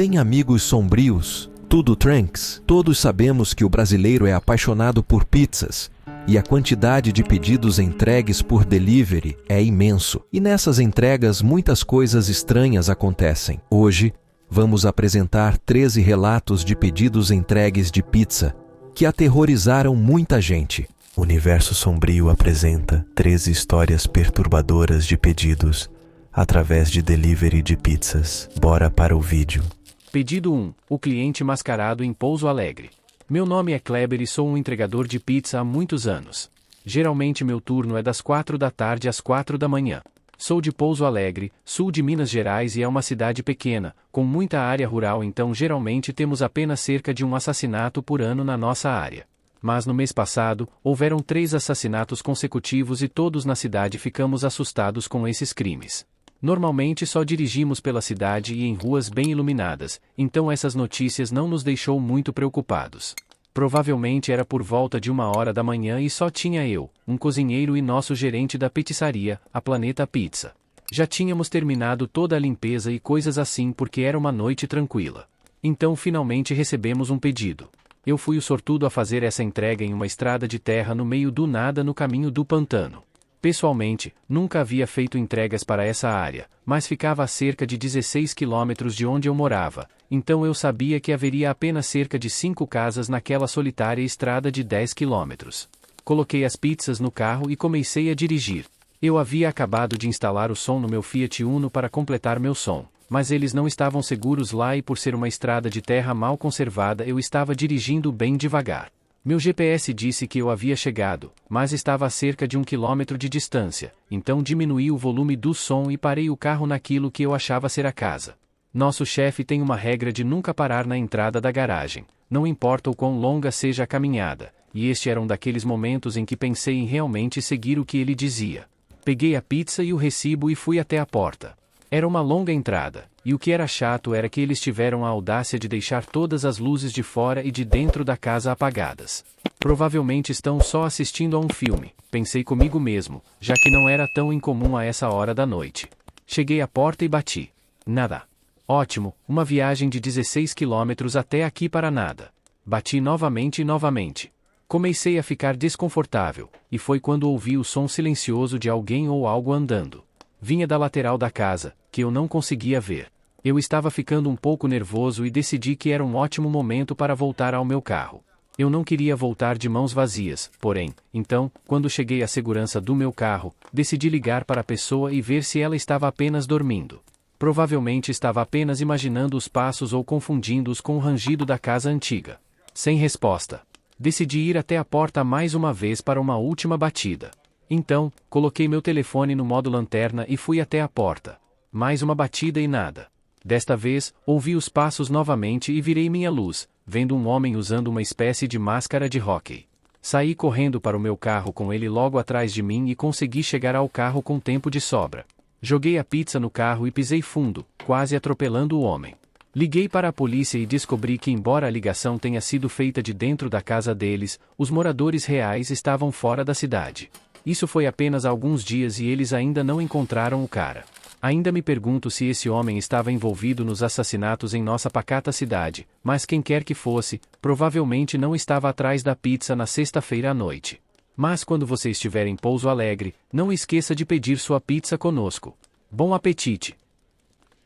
Bem, amigos sombrios, tudo tranks? Todos sabemos que o brasileiro é apaixonado por pizzas e a quantidade de pedidos entregues por delivery é imenso. E nessas entregas muitas coisas estranhas acontecem. Hoje, vamos apresentar 13 relatos de pedidos entregues de pizza que aterrorizaram muita gente. Universo Sombrio apresenta 13 histórias perturbadoras de pedidos através de delivery de pizzas. Bora para o vídeo. Pedido 1. O cliente mascarado em Pouso Alegre. Meu nome é Kleber e sou um entregador de pizza há muitos anos. Geralmente meu turno é das 4 da tarde às 4 da manhã. Sou de Pouso Alegre, sul de Minas Gerais e é uma cidade pequena, com muita área rural, então geralmente temos apenas cerca de um assassinato por ano na nossa área. Mas no mês passado, houveram 3 assassinatos consecutivos e todos na cidade ficamos assustados com esses crimes. Normalmente só dirigimos pela cidade e em ruas bem iluminadas, então essas notícias não nos deixou muito preocupados. Provavelmente era por volta de 1h da manhã e só tinha eu, um cozinheiro e nosso gerente da petissaria, a Planeta Pizza. Já tínhamos terminado toda a limpeza e coisas assim porque era uma noite tranquila. Então finalmente recebemos um pedido. Eu fui o sortudo a fazer essa entrega em uma estrada de terra no meio do nada no caminho do pantano. Pessoalmente, nunca havia feito entregas para essa área, mas ficava a cerca de 16 quilômetros de onde eu morava, então eu sabia que haveria apenas cerca de 5 casas naquela solitária estrada de 10 quilômetros. Coloquei as pizzas no carro e comecei a dirigir. Eu havia acabado de instalar o som no meu Fiat Uno para completar meu som, mas eles não estavam seguros lá e por ser uma estrada de terra mal conservada eu estava dirigindo bem devagar. Meu GPS disse que eu havia chegado, mas estava a cerca de 1 quilômetro de distância, então diminuí o volume do som e parei o carro naquilo que eu achava ser a casa. Nosso chefe tem uma regra de nunca parar na entrada da garagem, não importa o quão longa seja a caminhada, e este era um daqueles momentos em que pensei em realmente seguir o que ele dizia. Peguei a pizza e o recibo e fui até a porta. Era uma longa entrada, e o que era chato era que eles tiveram a audácia de deixar todas as luzes de fora e de dentro da casa apagadas. Provavelmente estão só assistindo a um filme, pensei comigo mesmo, já que não era tão incomum a essa hora da noite. Cheguei à porta e bati. Nada. Ótimo, uma viagem de 16 quilômetros até aqui para nada. Bati novamente e novamente. Comecei a ficar desconfortável, e foi quando ouvi o som silencioso de alguém ou algo andando. Vinha da lateral da casa, que eu não conseguia ver. Eu estava ficando um pouco nervoso e decidi que era um ótimo momento para voltar ao meu carro. Eu não queria voltar de mãos vazias, porém, então, quando cheguei à segurança do meu carro, decidi ligar para a pessoa e ver se ela estava apenas dormindo. Provavelmente estava apenas imaginando os passos ou confundindo-os com o rangido da casa antiga. Sem resposta. Decidi ir até a porta mais uma vez para uma última batida. Então, coloquei meu telefone no modo lanterna e fui até a porta. Mais uma batida e nada. Desta vez, ouvi os passos novamente e virei minha luz, vendo um homem usando uma espécie de máscara de hóquei. Saí correndo para o meu carro com ele logo atrás de mim e consegui chegar ao carro com tempo de sobra. Joguei a pizza no carro e pisei fundo, quase atropelando o homem. Liguei para a polícia e descobri que, embora a ligação tenha sido feita de dentro da casa deles, os moradores reais estavam fora da cidade. Isso foi apenas há alguns dias e eles ainda não encontraram o cara. Ainda me pergunto se esse homem estava envolvido nos assassinatos em nossa pacata cidade, mas quem quer que fosse, provavelmente não estava atrás da pizza na sexta-feira à noite. Mas quando você estiver em Pouso Alegre, não esqueça de pedir sua pizza conosco. Bom apetite!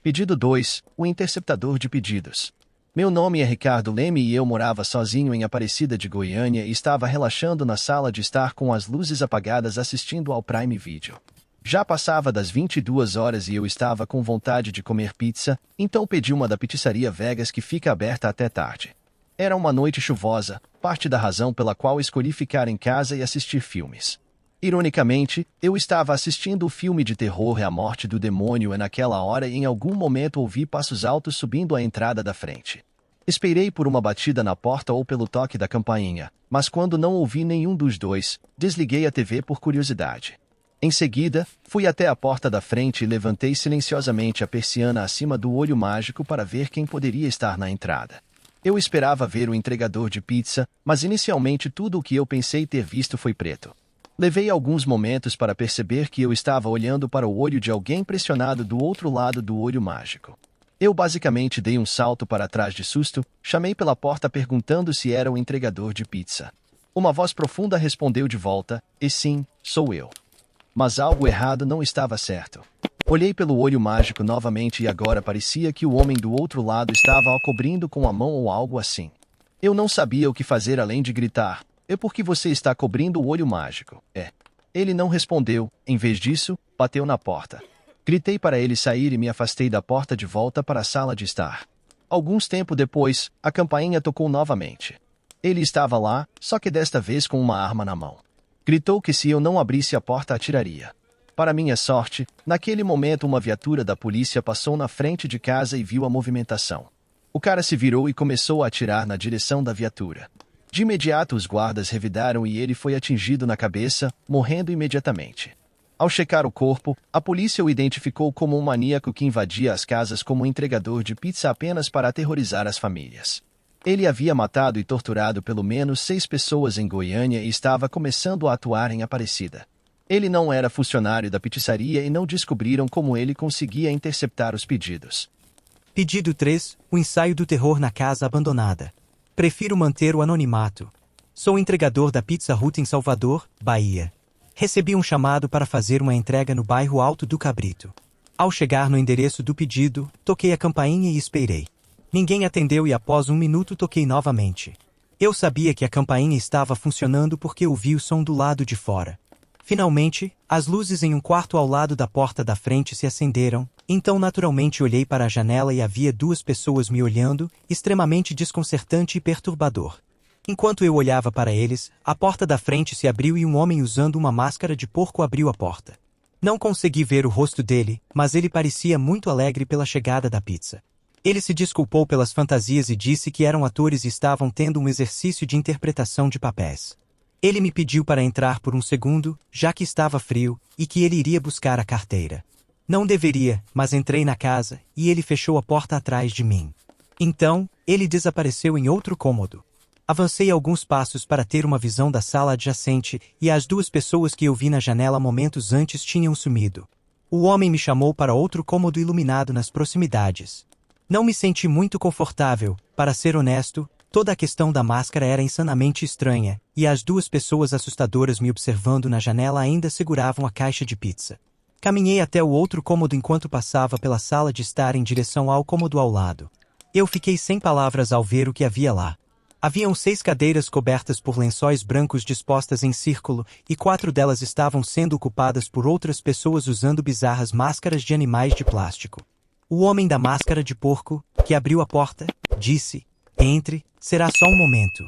Pedido 2. O interceptador de pedidos. Meu nome é Ricardo Leme e eu morava sozinho em Aparecida de Goiânia e estava relaxando na sala de estar com as luzes apagadas assistindo ao Prime Video. Já passava das 22 horas e eu estava com vontade de comer pizza, então pedi uma da Pizzaria Vegas que fica aberta até tarde. Era uma noite chuvosa, parte da razão pela qual escolhi ficar em casa e assistir filmes. Ironicamente, eu estava assistindo o filme de terror A Morte do Demônio e naquela hora em algum momento ouvi passos altos subindo a entrada da frente. Esperei por uma batida na porta ou pelo toque da campainha, mas quando não ouvi nenhum dos dois, desliguei a TV por curiosidade. Em seguida, fui até a porta da frente e levantei silenciosamente a persiana acima do olho mágico para ver quem poderia estar na entrada. Eu esperava ver o entregador de pizza, mas inicialmente tudo o que eu pensei ter visto foi preto. Levei alguns momentos para perceber que eu estava olhando para o olho de alguém pressionado do outro lado do olho mágico. Eu basicamente dei um salto para trás de susto, chamei pela porta perguntando se era o entregador de pizza. Uma voz profunda respondeu de volta, e sim, sou eu. Mas algo errado não estava certo. Olhei pelo olho mágico novamente e agora parecia que o homem do outro lado estava o cobrindo com a mão ou algo assim. Eu não sabia o que fazer além de gritar, é porque você está cobrindo o olho mágico, é. Ele não respondeu, em vez disso, bateu na porta. Gritei para ele sair e me afastei da porta de volta para a sala de estar. Alguns tempo depois, a campainha tocou novamente. Ele estava lá, só que desta vez com uma arma na mão. Gritou que se eu não abrisse a porta atiraria. Para minha sorte, naquele momento uma viatura da polícia passou na frente de casa e viu a movimentação. O cara se virou e começou a atirar na direção da viatura. De imediato os guardas revidaram e ele foi atingido na cabeça, morrendo imediatamente. Ao checar o corpo, a polícia o identificou como um maníaco que invadia as casas como entregador de pizza apenas para aterrorizar as famílias. Ele havia matado e torturado pelo menos 6 pessoas em Goiânia e estava começando a atuar em Aparecida. Ele não era funcionário da pizzaria e não descobriram como ele conseguia interceptar os pedidos. Pedido 3. O ensaio do terror na casa abandonada. Prefiro manter o anonimato. Sou entregador da Pizza Hut em Salvador, Bahia. Recebi um chamado para fazer uma entrega no bairro Alto do Cabrito. Ao chegar no endereço do pedido, toquei a campainha e esperei. Ninguém atendeu e após 1 minuto toquei novamente. Eu sabia que a campainha estava funcionando porque ouvi o som do lado de fora. Finalmente, as luzes em um quarto ao lado da porta da frente se acenderam, então naturalmente olhei para a janela e havia 2 pessoas me olhando, extremamente desconcertante e perturbador. Enquanto eu olhava para eles, a porta da frente se abriu e um homem usando uma máscara de porco abriu a porta. Não consegui ver o rosto dele, mas ele parecia muito alegre pela chegada da pizza. Ele se desculpou pelas fantasias e disse que eram atores e estavam tendo um exercício de interpretação de papéis. Ele me pediu para entrar por um segundo, já que estava frio, e que ele iria buscar a carteira. Não deveria, mas entrei na casa, e ele fechou a porta atrás de mim. Então, ele desapareceu em outro cômodo. Avancei alguns passos para ter uma visão da sala adjacente, e as 2 pessoas que eu vi na janela momentos antes tinham sumido. O homem me chamou para outro cômodo iluminado nas proximidades. Não me senti muito confortável, para ser honesto, toda a questão da máscara era insanamente estranha, e as 2 pessoas assustadoras me observando na janela ainda seguravam a caixa de pizza. Caminhei até o outro cômodo enquanto passava pela sala de estar em direção ao cômodo ao lado. Eu fiquei sem palavras ao ver o que havia lá. Haviam 6 cadeiras cobertas por lençóis brancos dispostas em círculo, e 4 delas estavam sendo ocupadas por outras pessoas usando bizarras máscaras de animais de plástico. O homem da máscara de porco, que abriu a porta, disse: "Entre, será só um momento."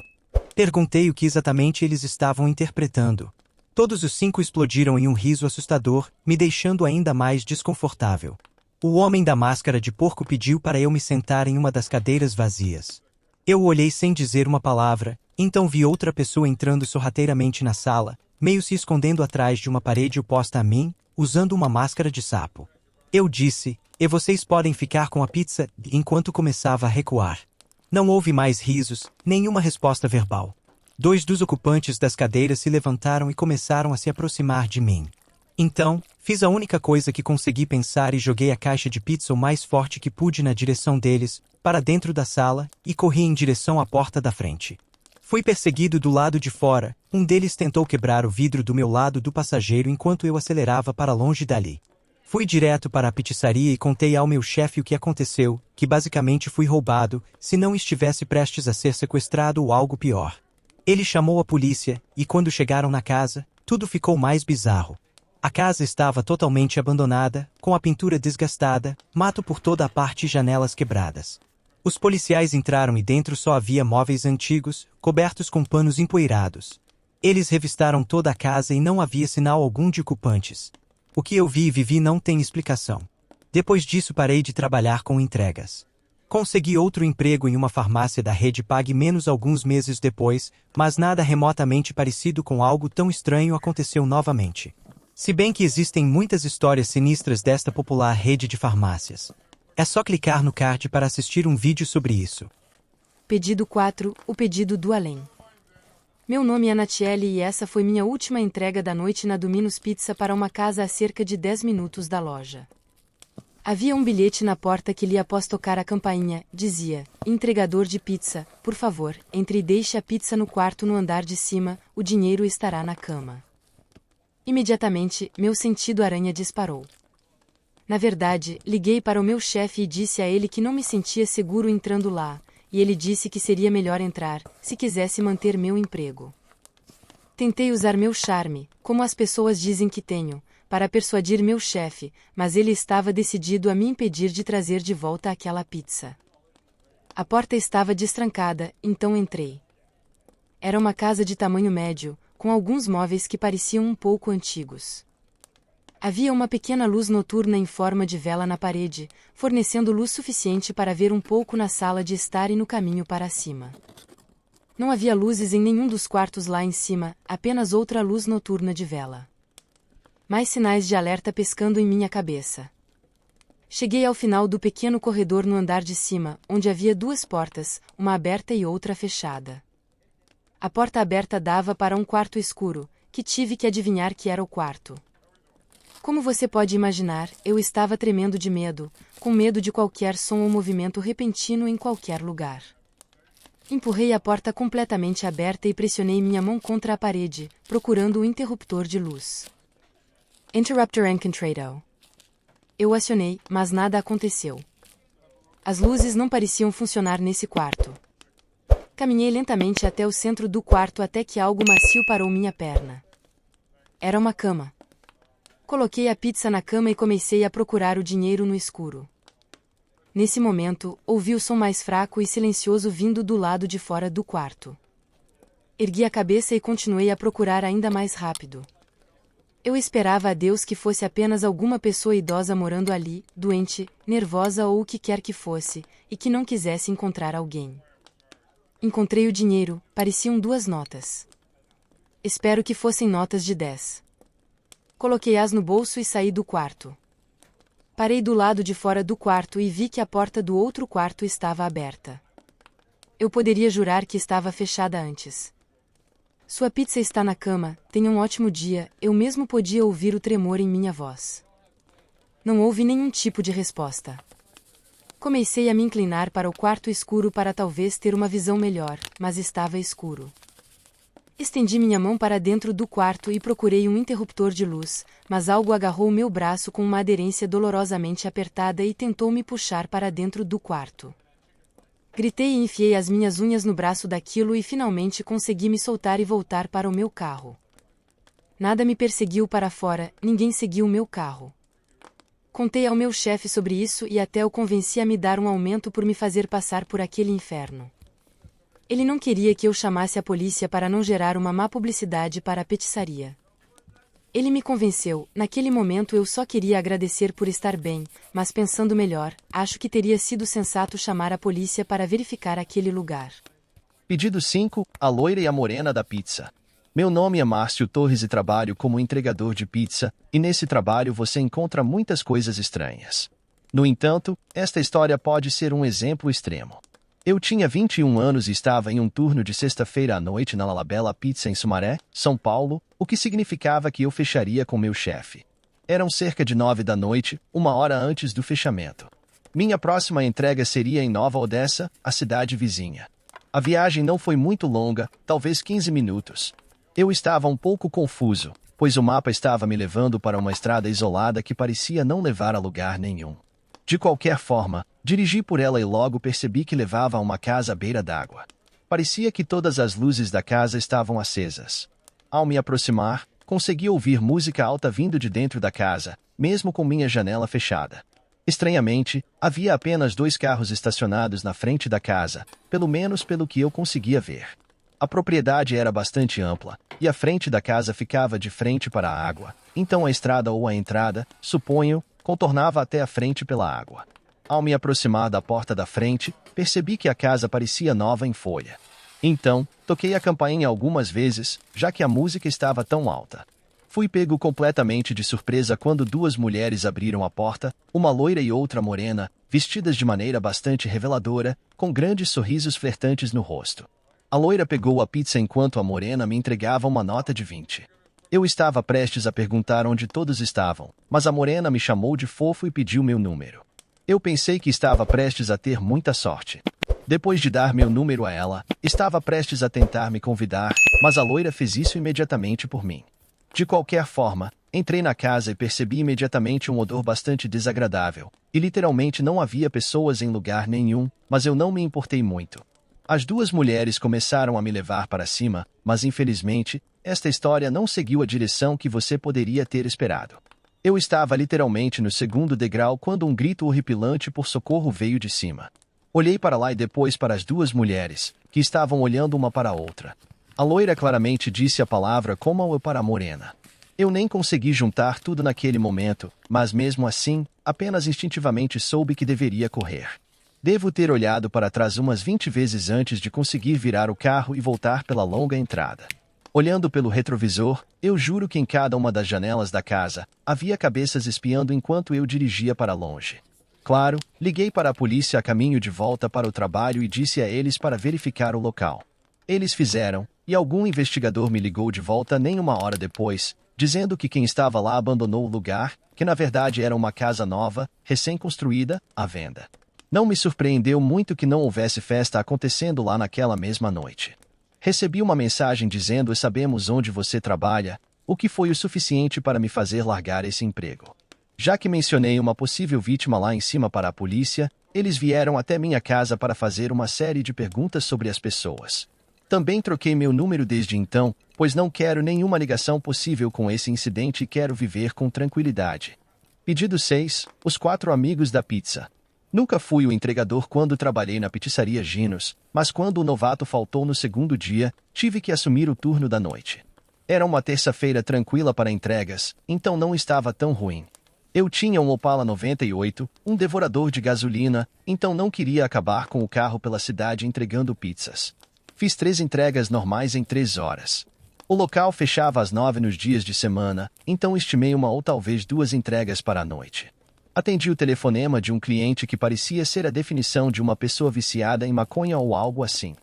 Perguntei o que exatamente eles estavam interpretando. Todos os 5 explodiram em um riso assustador, me deixando ainda mais desconfortável. O homem da máscara de porco pediu para eu me sentar em uma das cadeiras vazias. Eu olhei sem dizer uma palavra, então vi outra pessoa entrando sorrateiramente na sala, meio se escondendo atrás de uma parede oposta a mim, usando uma máscara de sapo. Eu disse: "E vocês podem ficar com a pizza", enquanto começava a recuar. Não houve mais risos, nenhuma resposta verbal. 2 dos ocupantes das cadeiras se levantaram e começaram a se aproximar de mim. Então, fiz a única coisa que consegui pensar e joguei a caixa de pizza o mais forte que pude na direção deles, para dentro da sala, e corri em direção à porta da frente. Fui perseguido do lado de fora, um deles tentou quebrar o vidro do meu lado do passageiro enquanto eu acelerava para longe dali. Fui direto para a pizzaria e contei ao meu chefe o que aconteceu, que basicamente fui roubado, se não estivesse prestes a ser sequestrado ou algo pior. Ele chamou a polícia, e quando chegaram na casa, tudo ficou mais bizarro. A casa estava totalmente abandonada, com a pintura desgastada, mato por toda a parte e janelas quebradas. Os policiais entraram e dentro só havia móveis antigos, cobertos com panos empoeirados. Eles revistaram toda a casa e não havia sinal algum de ocupantes. O que eu vi e vivi não tem explicação. Depois disso parei de trabalhar com entregas. Consegui outro emprego em uma farmácia da rede Pague Menos alguns meses depois, mas nada remotamente parecido com algo tão estranho aconteceu novamente. Se bem que existem muitas histórias sinistras desta popular rede de farmácias. É só clicar no card para assistir um vídeo sobre isso. Pedido 4, o pedido do além. Meu nome é Natiele e essa foi minha última entrega da noite na Domino's Pizza para uma casa a cerca de 10 minutos da loja. Havia um bilhete na porta que li após tocar a campainha. Dizia: entregador de pizza, por favor, entre e deixe a pizza no quarto no andar de cima, o dinheiro estará na cama. Imediatamente, meu sentido aranha disparou. Na verdade, liguei para o meu chefe e disse a ele que não me sentia seguro entrando lá, e ele disse que seria melhor entrar, se quisesse manter meu emprego. Tentei usar meu charme, como as pessoas dizem que tenho, para persuadir meu chefe, mas ele estava decidido a me impedir de trazer de volta aquela pizza. A porta estava destrancada, então entrei. Era uma casa de tamanho médio, com alguns móveis que pareciam um pouco antigos. Havia uma pequena luz noturna em forma de vela na parede, fornecendo luz suficiente para ver um pouco na sala de estar e no caminho para cima. Não havia luzes em nenhum dos quartos lá em cima, apenas outra luz noturna de vela. Mais sinais de alerta pescando em minha cabeça. Cheguei ao final do pequeno corredor no andar de cima, onde havia duas portas, uma aberta e outra fechada. A porta aberta dava para um quarto escuro, que tive que adivinhar que era o quarto. Como você pode imaginar, eu estava tremendo de medo, com medo de qualquer som ou movimento repentino em qualquer lugar. Empurrei a porta completamente aberta e pressionei minha mão contra a parede, procurando o interruptor de luz. Interruptor encontrado. Eu acionei, mas nada aconteceu. As luzes não pareciam funcionar nesse quarto. Caminhei lentamente até o centro do quarto até que algo macio parou minha perna. Era uma cama. Coloquei a pizza na cama e comecei a procurar o dinheiro no escuro. Nesse momento, ouvi o som mais fraco e silencioso vindo do lado de fora do quarto. Ergui a cabeça e continuei a procurar ainda mais rápido. Eu esperava a Deus que fosse apenas alguma pessoa idosa morando ali, doente, nervosa ou o que quer que fosse, e que não quisesse encontrar alguém. Encontrei o dinheiro, pareciam 2 notas. Espero que fossem notas de 10. Coloquei-as no bolso e saí do quarto. Parei do lado de fora do quarto e vi que a porta do outro quarto estava aberta. Eu poderia jurar que estava fechada antes. Sua pizza está na cama, tenha um ótimo dia, eu mesmo podia ouvir o tremor em minha voz. Não houve nenhum tipo de resposta. Comecei a me inclinar para o quarto escuro para talvez ter uma visão melhor, mas estava escuro. Estendi minha mão para dentro do quarto e procurei um interruptor de luz, mas algo agarrou meu braço com uma aderência dolorosamente apertada e tentou me puxar para dentro do quarto. Gritei e enfiei as minhas unhas no braço daquilo e finalmente consegui me soltar e voltar para o meu carro. Nada me perseguiu para fora, ninguém seguiu o meu carro. Contei ao meu chefe sobre isso e até o convenci a me dar um aumento por me fazer passar por aquele inferno. Ele não queria que eu chamasse a polícia para não gerar uma má publicidade para a petiçaria. Ele me convenceu, naquele momento eu só queria agradecer por estar bem, mas pensando melhor, acho que teria sido sensato chamar a polícia para verificar aquele lugar. Pedido 5, a loira e a morena da pizza. Meu nome é Márcio Torres e trabalho como entregador de pizza, e nesse trabalho você encontra muitas coisas estranhas. No entanto, esta história pode ser um exemplo extremo. Eu tinha 21 anos e estava em um turno de sexta-feira à noite na Lalabella Pizza em Sumaré, São Paulo, o que significava que eu fecharia com meu chefe. Eram cerca de 9 da noite, 1 hora antes do fechamento. Minha próxima entrega seria em Nova Odessa, a cidade vizinha. A viagem não foi muito longa, talvez 15 minutos. Eu estava um pouco confuso, pois o mapa estava me levando para uma estrada isolada que parecia não levar a lugar nenhum. De qualquer forma, dirigi por ela e logo percebi que levava a uma casa à beira d'água. Parecia que todas as luzes da casa estavam acesas. Ao me aproximar, consegui ouvir música alta vindo de dentro da casa, mesmo com minha janela fechada. Estranhamente, havia apenas 2 carros estacionados na frente da casa, pelo menos pelo que eu conseguia ver. A propriedade era bastante ampla, e a frente da casa ficava de frente para a água, então a estrada ou a entrada, suponho, contornava até a frente pela água. Ao me aproximar da porta da frente, percebi que a casa parecia nova em folha. Então, toquei a campainha algumas vezes, já que a música estava tão alta. Fui pego completamente de surpresa quando 2 mulheres abriram a porta, uma loira e outra morena, vestidas de maneira bastante reveladora, com grandes sorrisos flertantes no rosto. A loira pegou a pizza enquanto a morena me entregava uma nota de 20. Eu estava prestes a perguntar onde todos estavam, mas a morena me chamou de fofo e pediu meu número. Eu pensei que estava prestes a ter muita sorte. Depois de dar meu número a ela, estava prestes a tentar me convidar, mas a loira fez isso imediatamente por mim. De qualquer forma, entrei na casa e percebi imediatamente um odor bastante desagradável, e literalmente não havia pessoas em lugar nenhum, mas eu não me importei muito. As duas mulheres começaram a me levar para cima, mas infelizmente, esta história não seguiu a direção que você poderia ter esperado. Eu estava literalmente no segundo degrau quando um grito horripilante por socorro veio de cima. Olhei para lá e depois para as duas mulheres, que estavam olhando uma para a outra. A loira claramente disse a palavra como eu para a morena. Eu nem consegui juntar tudo naquele momento, mas mesmo assim, apenas instintivamente soube que deveria correr. Devo ter olhado para trás umas 20 vezes antes de conseguir virar o carro e voltar pela longa entrada. Olhando pelo retrovisor, eu juro que em cada uma das janelas da casa, havia cabeças espiando enquanto eu dirigia para longe. Claro, liguei para a polícia a caminho de volta para o trabalho e disse a eles para verificar o local. Eles fizeram, e algum investigador me ligou de volta nem uma hora depois, dizendo que quem estava lá abandonou o lugar, que na verdade era uma casa nova, recém-construída, à venda. Não me surpreendeu muito que não houvesse festa acontecendo lá naquela mesma noite. Recebi uma mensagem dizendo: sabemos onde você trabalha, o que foi o suficiente para me fazer largar esse emprego. Já que mencionei uma possível vítima lá em cima para a polícia, eles vieram até minha casa para fazer uma série de perguntas sobre as pessoas. Também troquei meu número desde então, pois não quero nenhuma ligação possível com esse incidente e quero viver com tranquilidade. Pedido 6. Os 4 amigos da pizza. Nunca fui o entregador quando trabalhei na pizzaria Ginos, mas quando o novato faltou no segundo dia, tive que assumir o turno da noite. Era uma terça-feira tranquila para entregas, então não estava tão ruim. Eu tinha um Opala 98, um devorador de gasolina, então não queria acabar com o carro pela cidade entregando pizzas. Fiz 3 entregas normais em 3 horas. O local fechava às 9 nos dias de semana, então estimei uma ou talvez 2 entregas para a noite. Atendi o telefonema de um cliente que parecia ser a definição de uma pessoa viciada em maconha ou algo assim.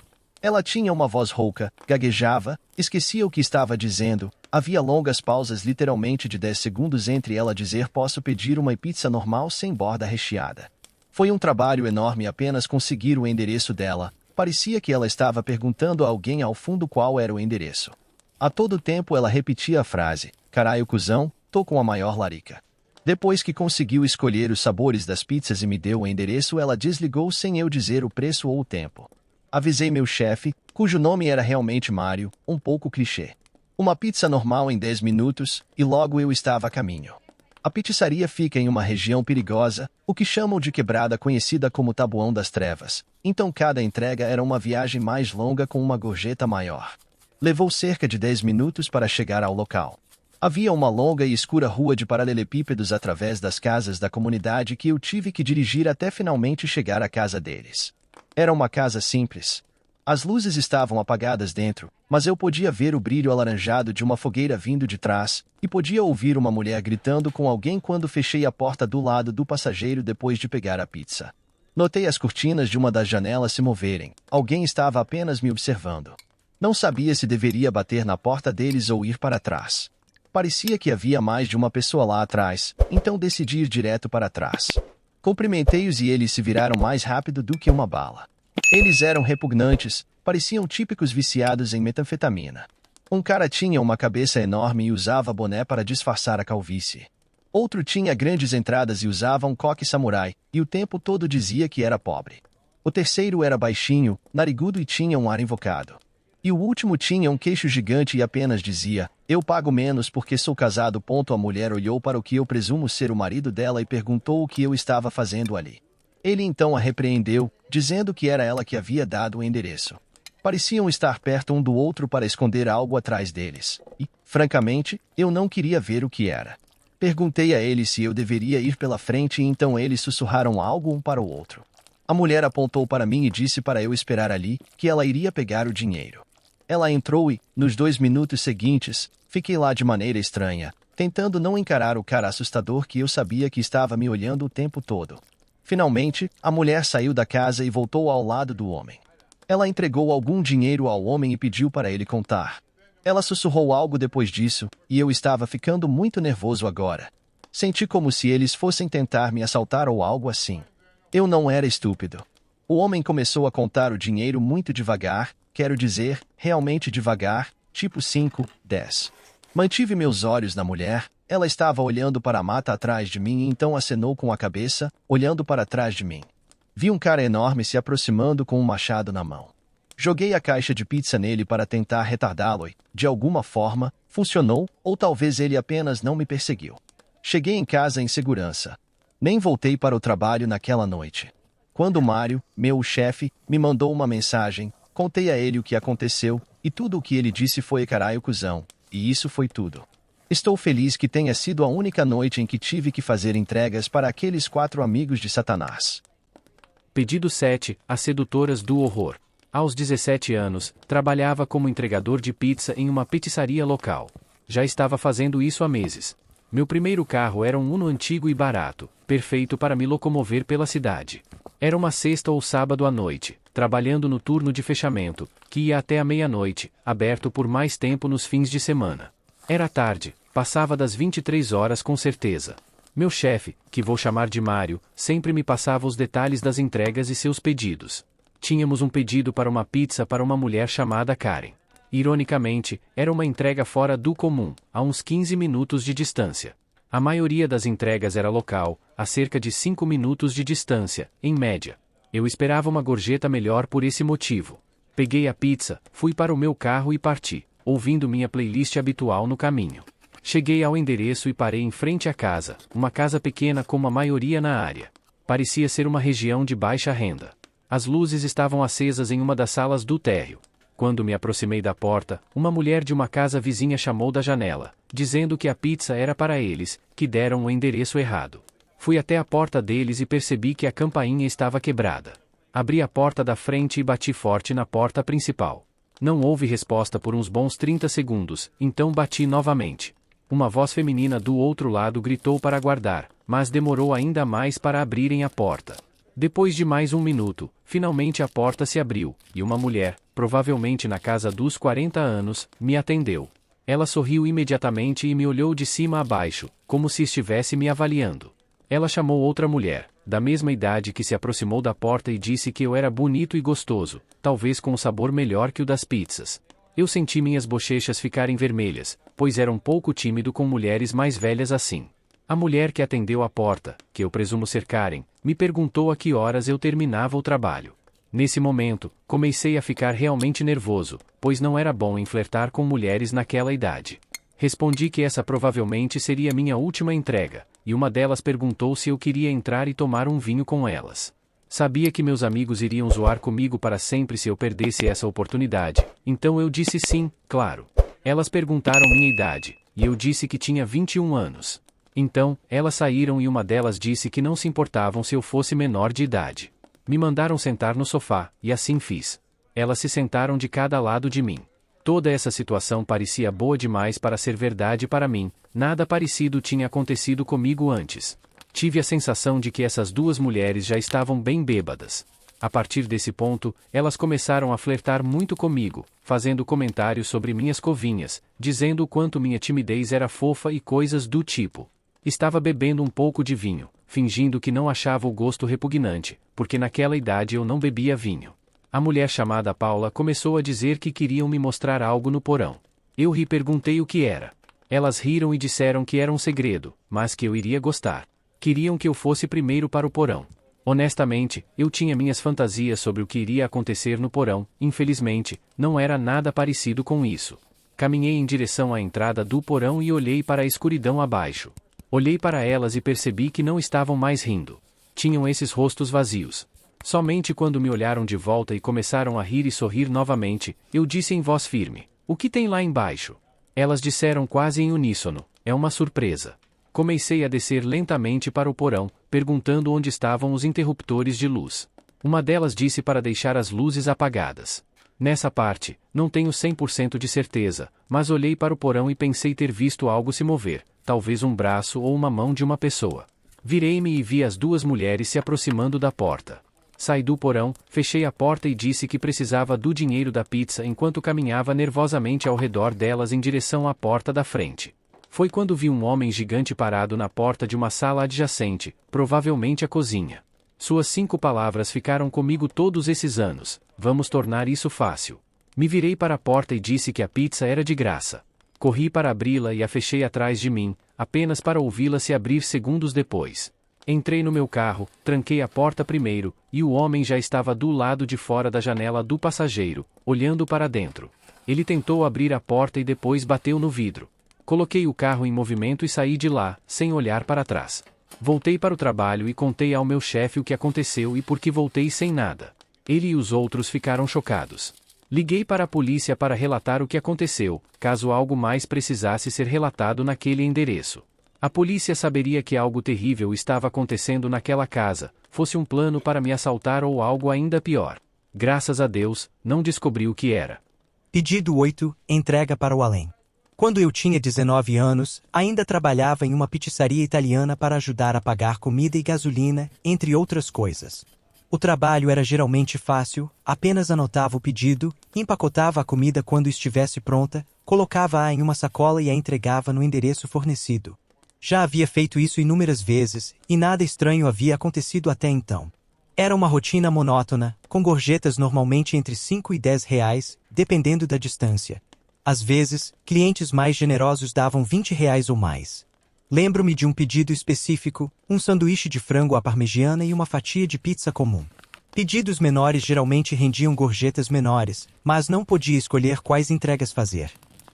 Ela tinha uma voz rouca, gaguejava, esquecia o que estava dizendo, havia longas pausas literalmente de 10 segundos entre ela dizer posso pedir uma pizza normal sem borda recheada. Foi um trabalho enorme apenas conseguir o endereço dela, parecia que ela estava perguntando a alguém ao fundo qual era o endereço. A todo tempo ela repetia a frase, caralho cuzão, tô com a maior larica. Depois que conseguiu escolher os sabores das pizzas e me deu o endereço, ela desligou sem eu dizer o preço ou o tempo. Avisei meu chefe, cujo nome era realmente Mário, um pouco clichê. Uma pizza normal em 10 minutos, e logo eu estava a caminho. A pizzaria fica em uma região perigosa, o que chamam de quebrada conhecida como Tabuão das Trevas, então cada entrega era uma viagem mais longa com uma gorjeta maior. Levou cerca de 10 minutos para chegar ao local. Havia uma longa e escura rua de paralelepípedos através das casas da comunidade que eu tive que dirigir até finalmente chegar à casa deles. Era uma casa simples. As luzes estavam apagadas dentro, mas eu podia ver o brilho alaranjado de uma fogueira vindo de trás, e podia ouvir uma mulher gritando com alguém quando fechei a porta do lado do passageiro depois de pegar a pizza. Notei as cortinas de uma das janelas se moverem. Alguém estava apenas me observando. Não sabia se deveria bater na porta deles ou ir para trás. Parecia que havia mais de uma pessoa lá atrás, então decidi ir direto para trás. Cumprimentei-os e eles se viraram mais rápido do que uma bala. Eles eram repugnantes, pareciam típicos viciados em metanfetamina. Um cara tinha uma cabeça enorme e usava boné para disfarçar a calvície. Outro tinha grandes entradas e usava um coque samurai, e o tempo todo dizia que era pobre. O terceiro era baixinho, narigudo e tinha um ar invocado. E o último tinha um queixo gigante e apenas dizia, eu pago menos porque sou casado. A mulher olhou para o que eu presumo ser o marido dela e perguntou o que eu estava fazendo ali. Ele então a repreendeu, dizendo que era ela que havia dado o endereço. Pareciam estar perto um do outro para esconder algo atrás deles. E, francamente, eu não queria ver o que era. Perguntei a eles se eu deveria ir pela frente e então eles sussurraram algo um para o outro. A mulher apontou para mim e disse para eu esperar ali, que ela iria pegar o dinheiro. Ela entrou e, nos 2 minutos seguintes, fiquei lá de maneira estranha, tentando não encarar o cara assustador que eu sabia que estava me olhando o tempo todo. Finalmente, a mulher saiu da casa e voltou ao lado do homem. Ela entregou algum dinheiro ao homem e pediu para ele contar. Ela sussurrou algo depois disso, e eu estava ficando muito nervoso agora. Senti como se eles fossem tentar me assaltar ou algo assim. Eu não era estúpido. O homem começou a contar o dinheiro muito devagar, quero dizer, realmente devagar, tipo 5, 10. Mantive meus olhos na mulher, ela estava olhando para a mata atrás de mim e então acenou com a cabeça, olhando para trás de mim. Vi um cara enorme se aproximando com um machado na mão. Joguei a caixa de pizza nele para tentar retardá-lo e, de alguma forma, funcionou, ou talvez ele apenas não me perseguiu. Cheguei em casa em segurança. Nem voltei para o trabalho naquela noite. Quando Mário, meu chefe, me mandou uma mensagem, contei a ele o que aconteceu, e tudo o que ele disse foi caralho cuzão, e isso foi tudo. Estou feliz que tenha sido a única noite em que tive que fazer entregas para aqueles 4 amigos de Satanás. Pedido 7. As sedutoras do horror. Aos 17 anos, trabalhava como entregador de pizza em uma pizzaria local. Já estava fazendo isso há meses. Meu primeiro carro era um Uno antigo e barato, perfeito para me locomover pela cidade. Era uma sexta ou sábado à noite, trabalhando no turno de fechamento, que ia até a meia-noite, aberto por mais tempo nos fins de semana. Era tarde, passava das 23 horas com certeza. Meu chefe, que vou chamar de Mário, sempre me passava os detalhes das entregas e seus pedidos. Tínhamos um pedido para uma pizza para uma mulher chamada Karen. Ironicamente, era uma entrega fora do comum, a uns 15 minutos de distância. A maioria das entregas era local, a cerca de 5 minutos de distância, em média. Eu esperava uma gorjeta melhor por esse motivo. Peguei a pizza, fui para o meu carro e parti, ouvindo minha playlist habitual no caminho. Cheguei ao endereço e parei em frente à casa, uma casa pequena como a maioria na área. Parecia ser uma região de baixa renda. As luzes estavam acesas em uma das salas do térreo. Quando me aproximei da porta, uma mulher de uma casa vizinha chamou da janela, dizendo que a pizza era para eles, que deram o endereço errado. Fui até a porta deles e percebi que a campainha estava quebrada. Abri a porta da frente e bati forte na porta principal. Não houve resposta por uns bons 30 segundos, então bati novamente. Uma voz feminina do outro lado gritou para aguardar, mas demorou ainda mais para abrirem a porta. Depois de mais 1 minuto, finalmente a porta se abriu, e uma mulher, provavelmente na casa dos 40 anos, me atendeu. Ela sorriu imediatamente e me olhou de cima a baixo, como se estivesse me avaliando. Ela chamou outra mulher, da mesma idade, que se aproximou da porta e disse que eu era bonito e gostoso, talvez com um sabor melhor que o das pizzas. Eu senti minhas bochechas ficarem vermelhas, pois era um pouco tímido com mulheres mais velhas assim. A mulher que atendeu a porta, que eu presumo ser Karen, me perguntou a que horas eu terminava o trabalho. Nesse momento, comecei a ficar realmente nervoso, pois não era bom em flertar com mulheres naquela idade. Respondi que essa provavelmente seria minha última entrega, e uma delas perguntou se eu queria entrar e tomar um vinho com elas. Sabia que meus amigos iriam zoar comigo para sempre se eu perdesse essa oportunidade, então eu disse sim, claro. Elas perguntaram minha idade, e eu disse que tinha 21 anos. Então, elas saíram e uma delas disse que não se importavam se eu fosse menor de idade. Me mandaram sentar no sofá, e assim fiz. Elas se sentaram de cada lado de mim. Toda essa situação parecia boa demais para ser verdade para mim, nada parecido tinha acontecido comigo antes. Tive a sensação de que essas 2 mulheres já estavam bem bêbadas. A partir desse ponto, elas começaram a flertar muito comigo, fazendo comentários sobre minhas covinhas, dizendo o quanto minha timidez era fofa e coisas do tipo. Estava bebendo um pouco de vinho, fingindo que não achava o gosto repugnante, porque naquela idade eu não bebia vinho. A mulher chamada Paula começou a dizer que queriam me mostrar algo no porão. Eu ri e perguntei o que era. Elas riram e disseram que era um segredo, mas que eu iria gostar. Queriam que eu fosse primeiro para o porão. Honestamente, eu tinha minhas fantasias sobre o que iria acontecer no porão, infelizmente, não era nada parecido com isso. Caminhei em direção à entrada do porão e olhei para a escuridão abaixo. Olhei para elas e percebi que não estavam mais rindo. Tinham esses rostos vazios. Somente quando me olharam de volta e começaram a rir e sorrir novamente, eu disse em voz firme: "O que tem lá embaixo?" Elas disseram quase em uníssono: "É uma surpresa." Comecei a descer lentamente para o porão, perguntando onde estavam os interruptores de luz. Uma delas disse para deixar as luzes apagadas. Nessa parte, não tenho 100% de certeza, mas olhei para o porão e pensei ter visto algo se mover, talvez um braço ou uma mão de uma pessoa. Virei-me e vi as 2 mulheres se aproximando da porta. Saí do porão, fechei a porta e disse que precisava do dinheiro da pizza enquanto caminhava nervosamente ao redor delas em direção à porta da frente. Foi quando vi um homem gigante parado na porta de uma sala adjacente, provavelmente a cozinha. Suas 5 palavras ficaram comigo todos esses anos: vamos tornar isso fácil. Me virei para a porta e disse que a pizza era de graça. Corri para abri-la e a fechei atrás de mim, apenas para ouvi-la se abrir segundos depois. Entrei no meu carro, tranquei a porta primeiro, e o homem já estava do lado de fora da janela do passageiro, olhando para dentro. Ele tentou abrir a porta e depois bateu no vidro. Coloquei o carro em movimento e saí de lá, sem olhar para trás. Voltei para o trabalho e contei ao meu chefe o que aconteceu e por que voltei sem nada. Ele e os outros ficaram chocados. Liguei para a polícia para relatar o que aconteceu, caso algo mais precisasse ser relatado naquele endereço. A polícia saberia que algo terrível estava acontecendo naquela casa, fosse um plano para me assaltar ou algo ainda pior. Graças a Deus, não descobri o que era. Pedido 8. Entrega para o além. Quando eu tinha 19 anos, ainda trabalhava em uma pizzaria italiana para ajudar a pagar comida e gasolina, entre outras coisas. O trabalho era geralmente fácil, apenas anotava o pedido, empacotava a comida quando estivesse pronta, colocava-a em uma sacola e a entregava no endereço fornecido. Já havia feito isso inúmeras vezes, e nada estranho havia acontecido até então. Era uma rotina monótona, com gorjetas normalmente entre 5 e 10 reais, dependendo da distância. Às vezes, clientes mais generosos davam 20 reais ou mais. Lembro-me de um pedido específico, um sanduíche de frango à parmegiana e uma fatia de pizza comum. Pedidos menores geralmente rendiam gorjetas menores, mas não podia escolher quais entregas fazer.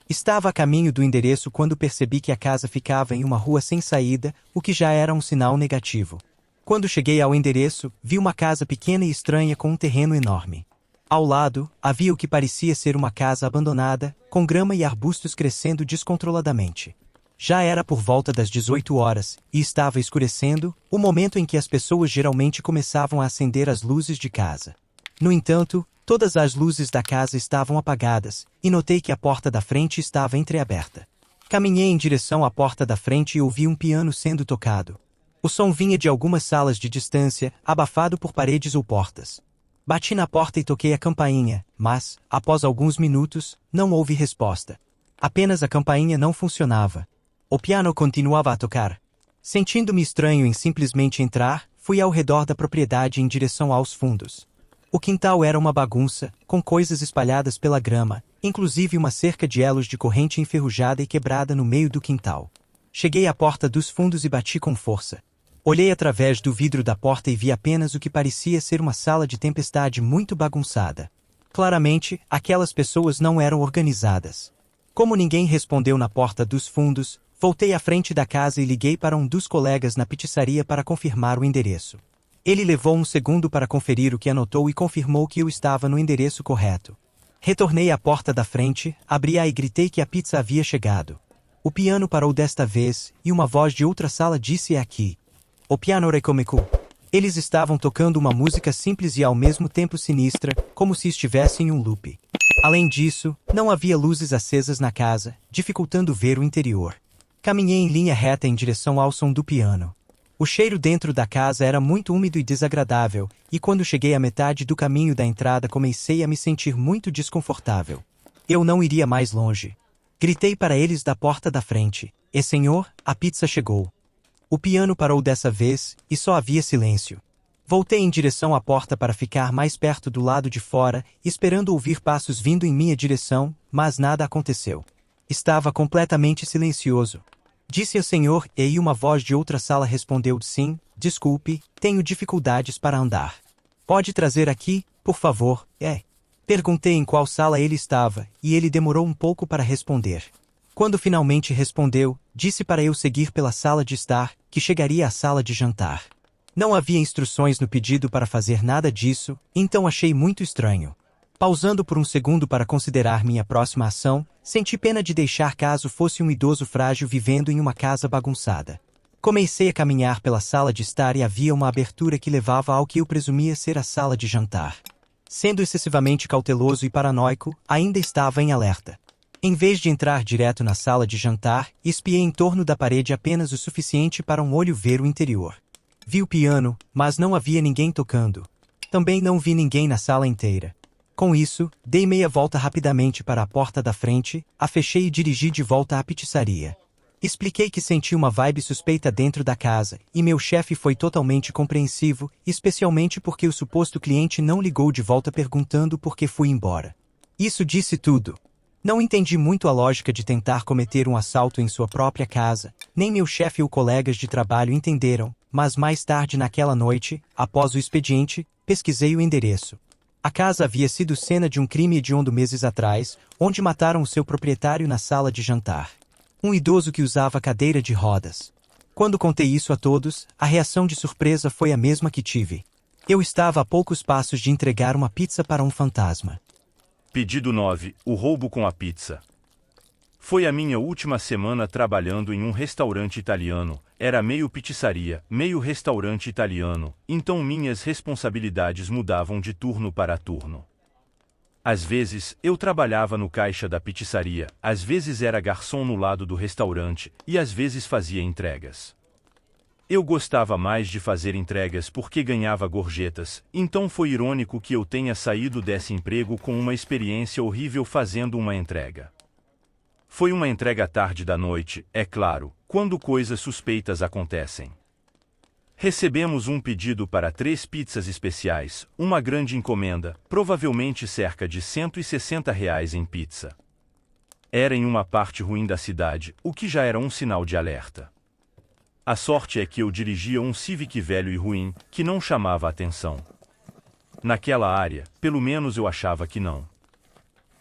Estava a caminho do endereço quando percebi que a casa ficava em uma rua sem saída, o que já era um sinal negativo. Quando cheguei ao endereço, vi uma casa pequena e estranha com um terreno enorme. Ao lado, havia o que parecia ser uma casa abandonada, com grama e arbustos crescendo descontroladamente. Já era por volta das 18 horas, e estava escurecendo, o momento em que as pessoas geralmente começavam a acender as luzes de casa. No entanto, todas as luzes da casa estavam apagadas, e notei que a porta da frente estava entreaberta. Caminhei em direção à porta da frente e ouvi um piano sendo tocado. O som vinha de algumas salas de distância, abafado por paredes ou portas. Bati na porta e toquei a campainha, mas, após alguns minutos, não houve resposta. Apenas a campainha não funcionava. O piano continuava a tocar. Sentindo-me estranho em simplesmente entrar, fui ao redor da propriedade em direção aos fundos. O quintal era uma bagunça, com coisas espalhadas pela grama, inclusive uma cerca de elos de corrente enferrujada e quebrada no meio do quintal. Cheguei à porta dos fundos e bati com força. Olhei através do vidro da porta e vi apenas o que parecia ser uma sala de tempestade muito bagunçada. Claramente, aquelas pessoas não eram organizadas. Como ninguém respondeu na porta dos fundos, voltei à frente da casa e liguei para um dos colegas na pizzaria para confirmar o endereço. Ele levou um segundo para conferir o que anotou e confirmou que eu estava no endereço correto. Retornei à porta da frente, abri-a e gritei que a pizza havia chegado. O piano parou desta vez, e uma voz de outra sala disse: "É aqui." O piano recomeçou. Eles estavam tocando uma música simples e ao mesmo tempo sinistra, como se estivessem em um loop. Além disso, não havia luzes acesas na casa, dificultando ver o interior. Caminhei em linha reta em direção ao som do piano. O cheiro dentro da casa era muito úmido e desagradável, e quando cheguei à metade do caminho da entrada comecei a me sentir muito desconfortável. Eu não iria mais longe. Gritei para eles da porta da frente: "E senhor, a pizza chegou." O piano parou dessa vez, e só havia silêncio. Voltei em direção à porta para ficar mais perto do lado de fora, esperando ouvir passos vindo em minha direção, mas nada aconteceu. Estava completamente silencioso. Disse ao senhor, e uma voz de outra sala respondeu: "Sim, desculpe, tenho dificuldades para andar. Pode trazer aqui, por favor, Perguntei em qual sala ele estava, e ele demorou um pouco para responder. Quando finalmente respondeu, disse para eu seguir pela sala de estar, que chegaria à sala de jantar. Não havia instruções no pedido para fazer nada disso, então achei muito estranho. Pausando por um segundo para considerar minha próxima ação, senti pena de deixar caso fosse um idoso frágil vivendo em uma casa bagunçada. Comecei a caminhar pela sala de estar e havia uma abertura que levava ao que eu presumia ser a sala de jantar. Sendo excessivamente cauteloso e paranoico, ainda estava em alerta. Em vez de entrar direto na sala de jantar, espiei em torno da parede apenas o suficiente para um olho ver o interior. Vi o piano, mas não havia ninguém tocando. Também não vi ninguém na sala inteira. Com isso, dei meia volta rapidamente para a porta da frente, a fechei e dirigi de volta à pizzaria. Expliquei que senti uma vibe suspeita dentro da casa, e meu chefe foi totalmente compreensivo, especialmente porque o suposto cliente não ligou de volta perguntando por que fui embora. Isso disse tudo. Não entendi muito a lógica de tentar cometer um assalto em sua própria casa, nem meu chefe ou colegas de trabalho entenderam, mas mais tarde naquela noite, após o expediente, pesquisei o endereço. A casa havia sido cena de um crime hediondo meses atrás, onde mataram o seu proprietário na sala de jantar. Um idoso que usava cadeira de rodas. Quando contei isso a todos, a reação de surpresa foi a mesma que tive. Eu estava a poucos passos de entregar uma pizza para um fantasma. Pedido 9. O roubo com a pizza. Foi a minha última semana trabalhando em um restaurante italiano. Era meio pizzaria, meio restaurante italiano, então minhas responsabilidades mudavam de turno para turno. Às vezes, eu trabalhava no caixa da pizzaria, às vezes era garçom no lado do restaurante, e às vezes fazia entregas. Eu gostava mais de fazer entregas porque ganhava gorjetas, então foi irônico que eu tenha saído desse emprego com uma experiência horrível fazendo uma entrega. Foi uma entrega tarde da noite, é claro, quando coisas suspeitas acontecem. Recebemos um pedido para 3 pizzas especiais, uma grande encomenda, provavelmente cerca de R$ 160 em pizza. Era em uma parte ruim da cidade, o que já era um sinal de alerta. A sorte é que eu dirigia um Civic velho e ruim, que não chamava atenção. Naquela área, pelo menos eu achava que não.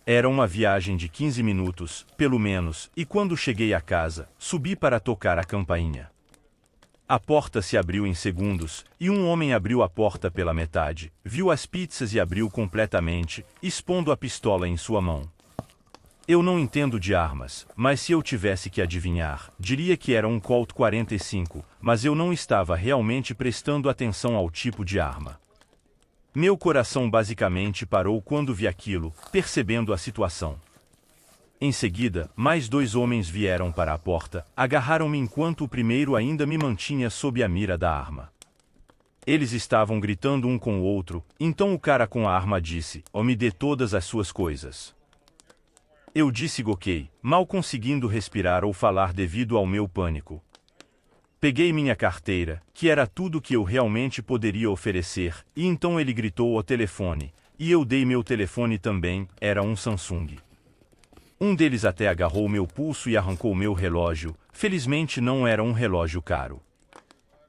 Era uma viagem de 15 minutos, pelo menos, e quando cheguei a casa, subi para tocar a campainha. A porta se abriu em segundos, e um homem abriu a porta pela metade, viu as pizzas e abriu completamente, expondo a pistola em sua mão. Eu não entendo de armas, mas se eu tivesse que adivinhar, diria que era um Colt 45, mas eu não estava realmente prestando atenção ao tipo de arma. Meu coração basicamente parou quando vi aquilo, percebendo a situação. Em seguida, mais 2 homens vieram para a porta, agarraram-me enquanto o primeiro ainda me mantinha sob a mira da arma. Eles estavam gritando um com o outro, então o cara com a arma disse: "Oh, me dê todas as suas coisas." Eu disse ok, mal conseguindo respirar ou falar devido ao meu pânico. Peguei minha carteira, que era tudo que eu realmente poderia oferecer, e então ele gritou ao telefone, e eu dei meu telefone também, era um Samsung. Um deles até agarrou meu pulso e arrancou meu relógio, felizmente não era um relógio caro.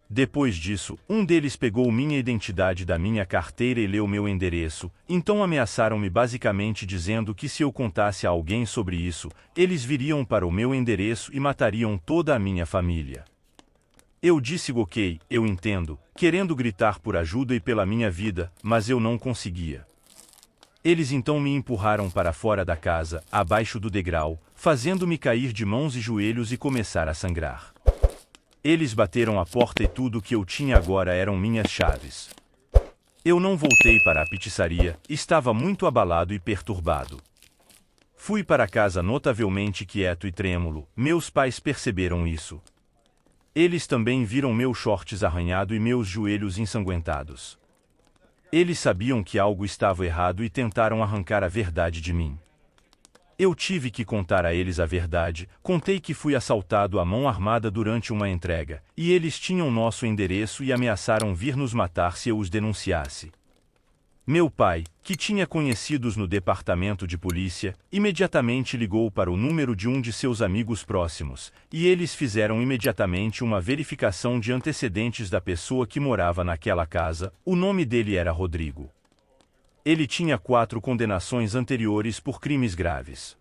Depois disso, um deles pegou minha identidade da minha carteira e leu meu endereço, então ameaçaram-me basicamente dizendo que se eu contasse a alguém sobre isso, eles viriam para o meu endereço e matariam toda a minha família. Eu disse ok, eu entendo, querendo gritar por ajuda e pela minha vida, mas eu não conseguia. Eles então me empurraram para fora da casa, abaixo do degrau, fazendo-me cair de mãos e joelhos e começar a sangrar. Eles bateram a porta e tudo que eu tinha agora eram minhas chaves. Eu não voltei para a pizzaria, estava muito abalado e perturbado. Fui para casa notavelmente quieto e trêmulo, meus pais perceberam isso. Eles também viram meus shorts arranhado e meus joelhos ensanguentados. Eles sabiam que algo estava errado e tentaram arrancar a verdade de mim. Eu tive que contar a eles a verdade, contei que fui assaltado à mão armada durante uma entrega, e eles tinham nosso endereço e ameaçaram vir nos matar se eu os denunciasse. Meu pai, que tinha conhecidos no departamento de polícia, imediatamente ligou para o número de um de seus amigos próximos, e eles fizeram imediatamente uma verificação de antecedentes da pessoa que morava naquela casa. O nome dele era Rodrigo. Ele tinha 4 condenações anteriores por crimes graves.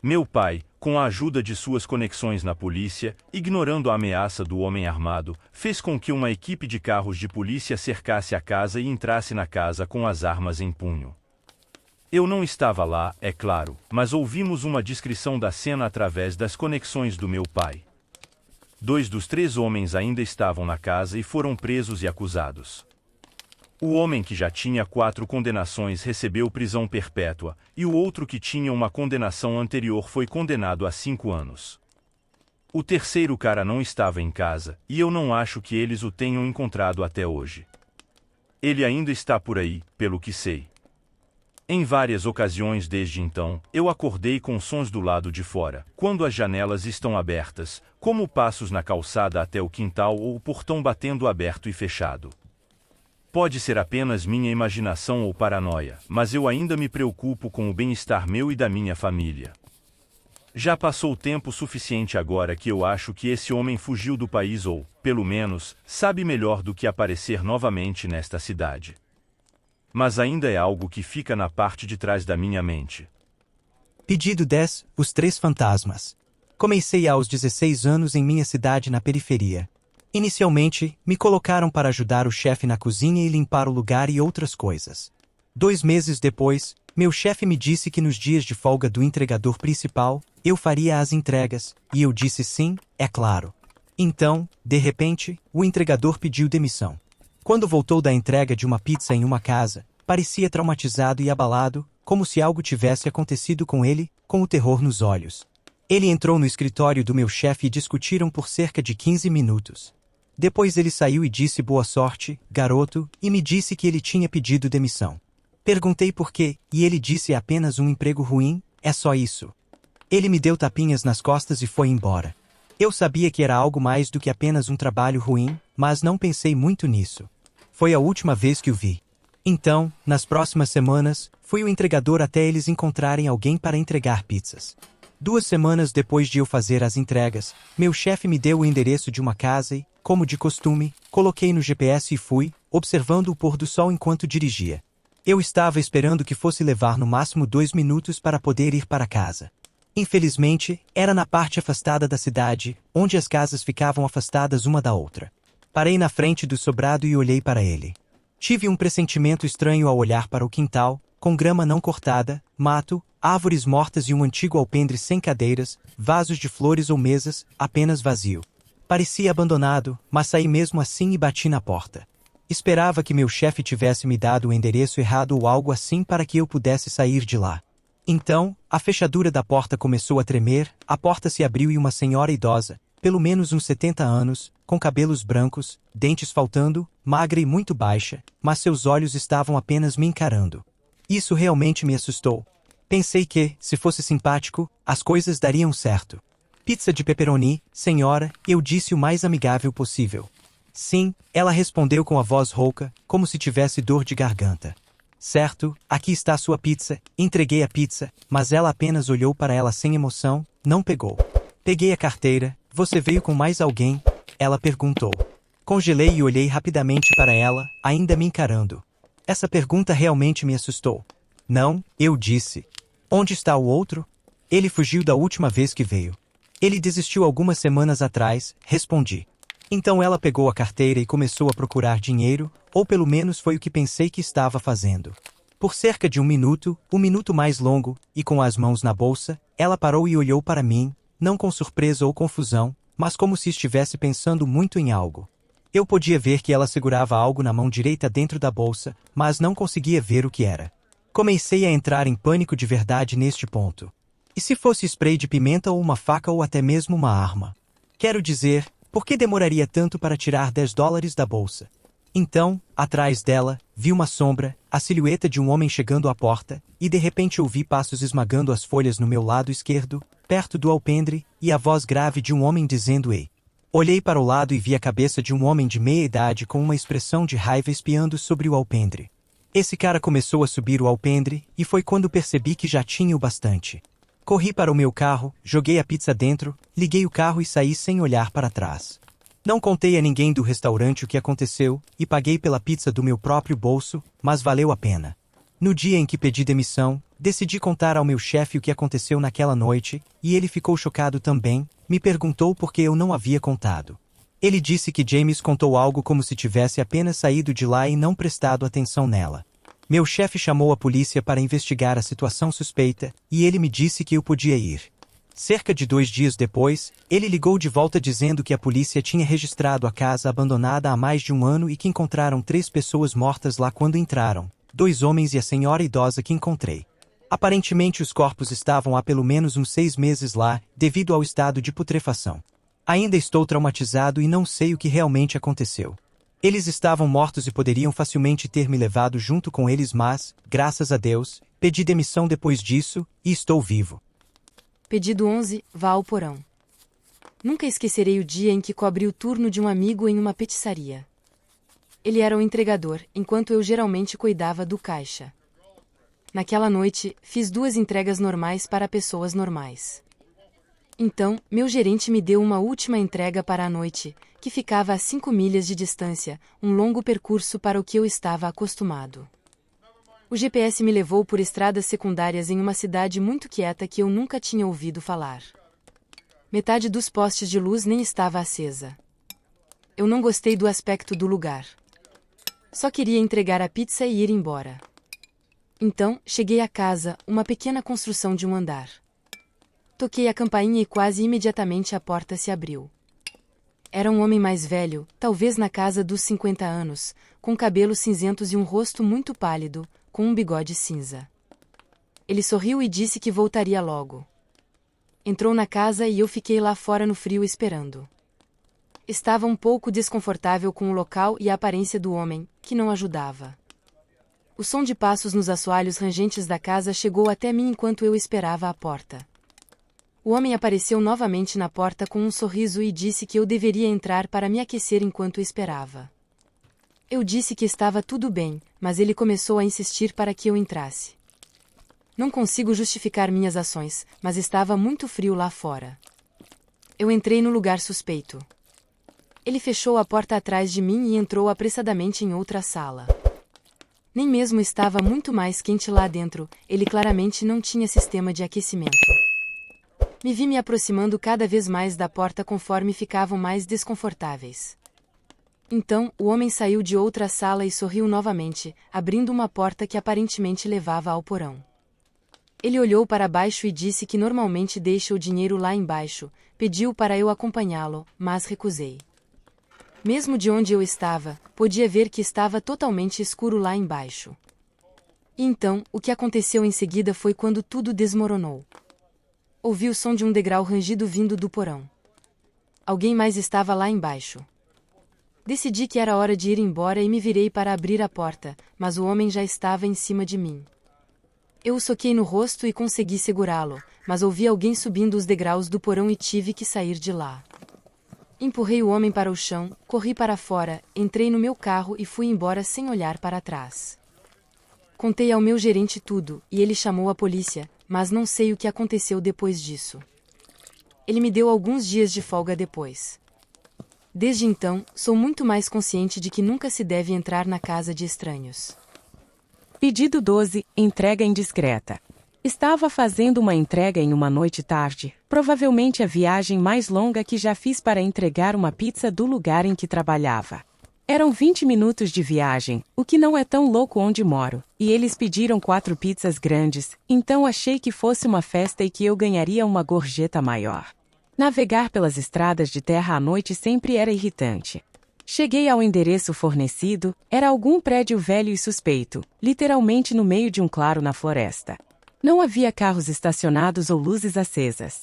Meu pai, com a ajuda de suas conexões na polícia, ignorando a ameaça do homem armado, fez com que uma equipe de carros de polícia cercasse a casa e entrasse na casa com as armas em punho. Eu não estava lá, é claro, mas ouvimos uma descrição da cena através das conexões do meu pai. 2 dos 3 homens ainda estavam na casa e foram presos e acusados. O homem que já tinha 4 condenações recebeu prisão perpétua, e o outro que tinha uma condenação anterior foi condenado a 5 anos. O terceiro cara não estava em casa, e eu não acho que eles o tenham encontrado até hoje. Ele ainda está por aí, pelo que sei. Em várias ocasiões desde então, eu acordei com sons do lado de fora, quando as janelas estão abertas, como passos na calçada até o quintal ou o portão batendo aberto e fechado. Pode ser apenas minha imaginação ou paranoia, mas eu ainda me preocupo com o bem-estar meu e da minha família. Já passou tempo suficiente agora que eu acho que esse homem fugiu do país ou, pelo menos, sabe melhor do que aparecer novamente nesta cidade. Mas ainda é algo que fica na parte de trás da minha mente. Pedido 10. Os Três Fantasmas. Comecei aos 16 anos em minha cidade na periferia. Inicialmente, me colocaram para ajudar o chefe na cozinha e limpar o lugar e outras coisas. 2 meses depois, meu chefe me disse que nos dias de folga do entregador principal, eu faria as entregas, e eu disse sim, é claro. Então, de repente, o entregador pediu demissão. Quando voltou da entrega de uma pizza em uma casa, parecia traumatizado e abalado, como se algo tivesse acontecido com ele, com o terror nos olhos. Ele entrou no escritório do meu chefe e discutiram por cerca de 15 minutos. Depois ele saiu e disse boa sorte, garoto, e me disse que ele tinha pedido demissão. Perguntei por quê, e ele disse apenas um emprego ruim, é só isso. Ele me deu tapinhas nas costas e foi embora. Eu sabia que era algo mais do que apenas um trabalho ruim, mas não pensei muito nisso. Foi a última vez que o vi. Então, nas próximas semanas, fui o entregador até eles encontrarem alguém para entregar pizzas. 2 semanas depois de eu fazer as entregas, meu chefe me deu o endereço de uma casa e, como de costume, coloquei no GPS e fui, observando o pôr do sol enquanto dirigia. Eu estava esperando que fosse levar no máximo 2 minutos para poder ir para casa. Infelizmente, era na parte afastada da cidade, onde as casas ficavam afastadas uma da outra. Parei na frente do sobrado e olhei para ele. Tive um pressentimento estranho ao olhar para o quintal, com grama não cortada, mato, árvores mortas e um antigo alpendre sem cadeiras, vasos de flores ou mesas, apenas vazio. Parecia abandonado, mas saí mesmo assim e bati na porta. Esperava que meu chefe tivesse me dado o endereço errado ou algo assim para que eu pudesse sair de lá. Então, a fechadura da porta começou a tremer, a porta se abriu e uma senhora idosa, pelo menos uns 70 anos, com cabelos brancos, dentes faltando, magra e muito baixa, mas seus olhos estavam apenas me encarando. Isso realmente me assustou. Pensei que, se fosse simpático, as coisas dariam certo. Pizza de pepperoni, senhora, eu disse o mais amigável possível. Sim, ela respondeu com a voz rouca, como se tivesse dor de garganta. Certo, aqui está sua pizza, entreguei a pizza, mas ela apenas olhou para ela sem emoção, não pegou. Peguei a carteira, você veio com mais alguém? Ela perguntou. Congelei e olhei rapidamente para ela, ainda me encarando. Essa pergunta realmente me assustou. Não, eu disse. Onde está o outro? Ele fugiu da última vez que veio. Ele desistiu algumas semanas atrás, respondi. Então ela pegou a carteira e começou a procurar dinheiro, ou pelo menos foi o que pensei que estava fazendo. Por cerca de 1 minuto, o minuto mais longo, e com as mãos na bolsa, ela parou e olhou para mim, não com surpresa ou confusão, mas como se estivesse pensando muito em algo. Eu podia ver que ela segurava algo na mão direita dentro da bolsa, mas não conseguia ver o que era. Comecei a entrar em pânico de verdade neste ponto. E se fosse spray de pimenta ou uma faca ou até mesmo uma arma? Quero dizer, por que demoraria tanto para tirar $10 da bolsa? Então, atrás dela, vi uma sombra, a silhueta de um homem chegando à porta, e de repente ouvi passos esmagando as folhas no meu lado esquerdo, perto do alpendre, e a voz grave de um homem dizendo ei. Olhei para o lado e vi a cabeça de um homem de meia idade com uma expressão de raiva espiando sobre o alpendre. Esse cara começou a subir o alpendre, e foi quando percebi que já tinha o bastante. Corri para o meu carro, joguei a pizza dentro, liguei o carro e saí sem olhar para trás. Não contei a ninguém do restaurante o que aconteceu, e paguei pela pizza do meu próprio bolso, mas valeu a pena. No dia em que pedi demissão, decidi contar ao meu chefe o que aconteceu naquela noite, e ele ficou chocado também, me perguntou por que eu não havia contado. Ele disse que James contou algo como se tivesse apenas saído de lá e não prestado atenção nela. Meu chefe chamou a polícia para investigar a situação suspeita, e ele me disse que eu podia ir. Cerca de 2 dias depois, ele ligou de volta dizendo que a polícia tinha registrado a casa abandonada há mais de 1 ano e que encontraram 3 pessoas mortas lá quando entraram, 2 homens e a senhora idosa que encontrei. Aparentemente os corpos estavam há pelo menos uns 6 meses lá, devido ao estado de putrefação. Ainda estou traumatizado e não sei o que realmente aconteceu. Eles estavam mortos e poderiam facilmente ter me levado junto com eles, mas, graças a Deus, pedi demissão depois disso, e estou vivo. Pedido 11, vá ao porão. Nunca esquecerei o dia em que cobri o turno de um amigo em uma petissaria. Ele era o entregador, enquanto eu geralmente cuidava do caixa. Naquela noite, fiz 2 entregas normais para pessoas normais. Então, meu gerente me deu uma última entrega para a noite, que ficava a 5 milhas de distância, um longo percurso para o que eu estava acostumado. O GPS me levou por estradas secundárias em uma cidade muito quieta que eu nunca tinha ouvido falar. Metade dos postes de luz nem estava acesa. Eu não gostei do aspecto do lugar. Só queria entregar a pizza e ir embora. Então, cheguei à casa, uma pequena construção de um andar. Toquei a campainha e quase imediatamente a porta se abriu. Era um homem mais velho, talvez na casa dos 50 anos, com cabelos cinzentos e um rosto muito pálido, com um bigode cinza. Ele sorriu e disse que voltaria logo. Entrou na casa e eu fiquei lá fora no frio esperando. Estava um pouco desconfortável com o local e a aparência do homem, que não ajudava. O som de passos nos assoalhos rangentes da casa chegou até mim enquanto eu esperava à porta. O homem apareceu novamente na porta com um sorriso e disse que eu deveria entrar para me aquecer enquanto esperava. Eu disse que estava tudo bem, mas ele começou a insistir para que eu entrasse. Não consigo justificar minhas ações, mas estava muito frio lá fora. Eu entrei no lugar suspeito. Ele fechou a porta atrás de mim e entrou apressadamente em outra sala. Nem mesmo estava muito mais quente lá dentro, ele claramente não tinha sistema de aquecimento. Me vi me aproximando cada vez mais da porta conforme ficavam mais desconfortáveis. Então, o homem saiu de outra sala e sorriu novamente, abrindo uma porta que aparentemente levava ao porão. Ele olhou para baixo e disse que normalmente deixa o dinheiro lá embaixo, pediu para eu acompanhá-lo, mas recusei. Mesmo de onde eu estava, podia ver que estava totalmente escuro lá embaixo. E então, o que aconteceu em seguida foi quando tudo desmoronou. Ouvi o som de um degrau rangido vindo do porão. Alguém mais estava lá embaixo. Decidi que era hora de ir embora e me virei para abrir a porta, mas o homem já estava em cima de mim. Eu o soquei no rosto e consegui segurá-lo, mas ouvi alguém subindo os degraus do porão e tive que sair de lá. Empurrei o homem para o chão, corri para fora, entrei no meu carro e fui embora sem olhar para trás. Contei ao meu gerente tudo, e ele chamou a polícia, mas não sei o que aconteceu depois disso. Ele me deu alguns dias de folga depois. Desde então, sou muito mais consciente de que nunca se deve entrar na casa de estranhos. Pedido 12, entrega indiscreta. Estava fazendo uma entrega em uma noite tarde, provavelmente a viagem mais longa que já fiz para entregar uma pizza do lugar em que trabalhava. Eram 20 minutos de viagem, o que não é tão louco onde moro, e eles pediram 4 pizzas grandes, então achei que fosse uma festa e que eu ganharia uma gorjeta maior. Navegar pelas estradas de terra à noite sempre era irritante. Cheguei ao endereço fornecido, era algum prédio velho e suspeito, literalmente no meio de um claro na floresta. Não havia carros estacionados ou luzes acesas.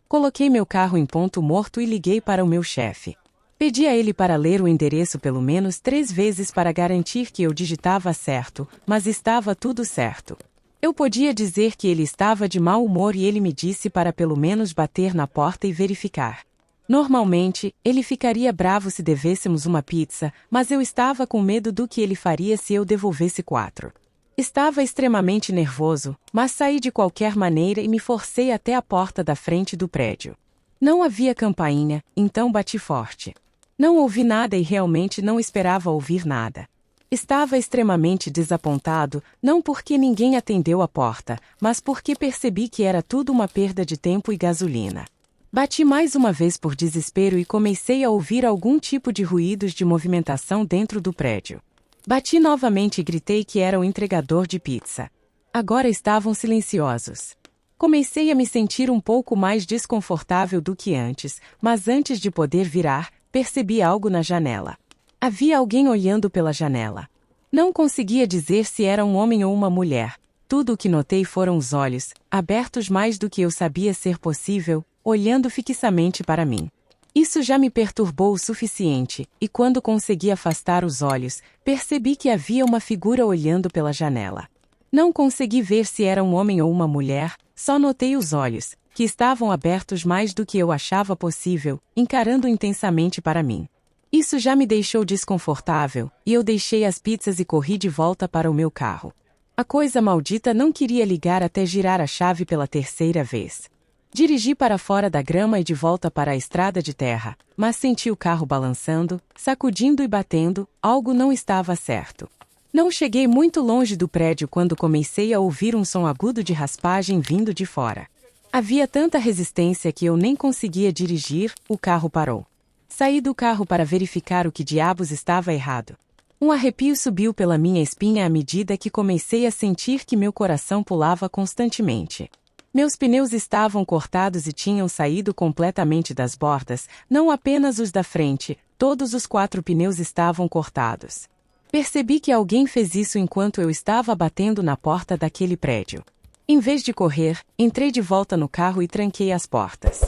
Coloquei meu carro em ponto morto e liguei para o meu chefe. Pedi a ele para ler o endereço pelo menos 3 vezes para garantir que eu digitava certo, mas estava tudo certo. Eu podia dizer que ele estava de mau humor e ele me disse para pelo menos bater na porta e verificar. Normalmente, ele ficaria bravo se devêssemos uma pizza, mas eu estava com medo do que ele faria se eu devolvesse 4. Estava extremamente nervoso, mas saí de qualquer maneira e me forcei até a porta da frente do prédio. Não havia campainha, então bati forte. Não ouvi nada e realmente não esperava ouvir nada. Estava extremamente desapontado, não porque ninguém atendeu a porta, mas porque percebi que era tudo uma perda de tempo e gasolina. Bati mais uma vez por desespero e comecei a ouvir algum tipo de ruídos de movimentação dentro do prédio. Bati novamente e gritei que era o entregador de pizza. Agora estavam silenciosos. Comecei a me sentir um pouco mais desconfortável do que antes, mas antes de poder virar, percebi algo na janela. Havia alguém olhando pela janela. Não conseguia dizer se era um homem ou uma mulher. Tudo o que notei foram os olhos, abertos mais do que eu sabia ser possível, olhando fixamente para mim. Isso já me perturbou o suficiente, e quando consegui afastar os olhos, percebi que havia uma figura olhando pela janela. Não consegui ver se era um homem ou uma mulher, só notei os olhos, que estavam abertos mais do que eu achava possível, encarando intensamente para mim. Isso já me deixou desconfortável, e eu deixei as pizzas e corri de volta para o meu carro. A coisa maldita não queria ligar até girar a chave pela terceira vez. Dirigi para fora da grama e de volta para a estrada de terra, mas senti o carro balançando, sacudindo e batendo, algo não estava certo. Não cheguei muito longe do prédio quando comecei a ouvir um som agudo de raspagem vindo de fora. Havia tanta resistência que eu nem conseguia dirigir, o carro parou. Saí do carro para verificar o que diabos estava errado. Um arrepio subiu pela minha espinha à medida que comecei a sentir que meu coração pulava constantemente. Meus pneus estavam cortados e tinham saído completamente das bordas, não apenas os da frente, todos os 4 pneus estavam cortados. Percebi que alguém fez isso enquanto eu estava batendo na porta daquele prédio. Em vez de correr, entrei de volta no carro e tranquei as portas.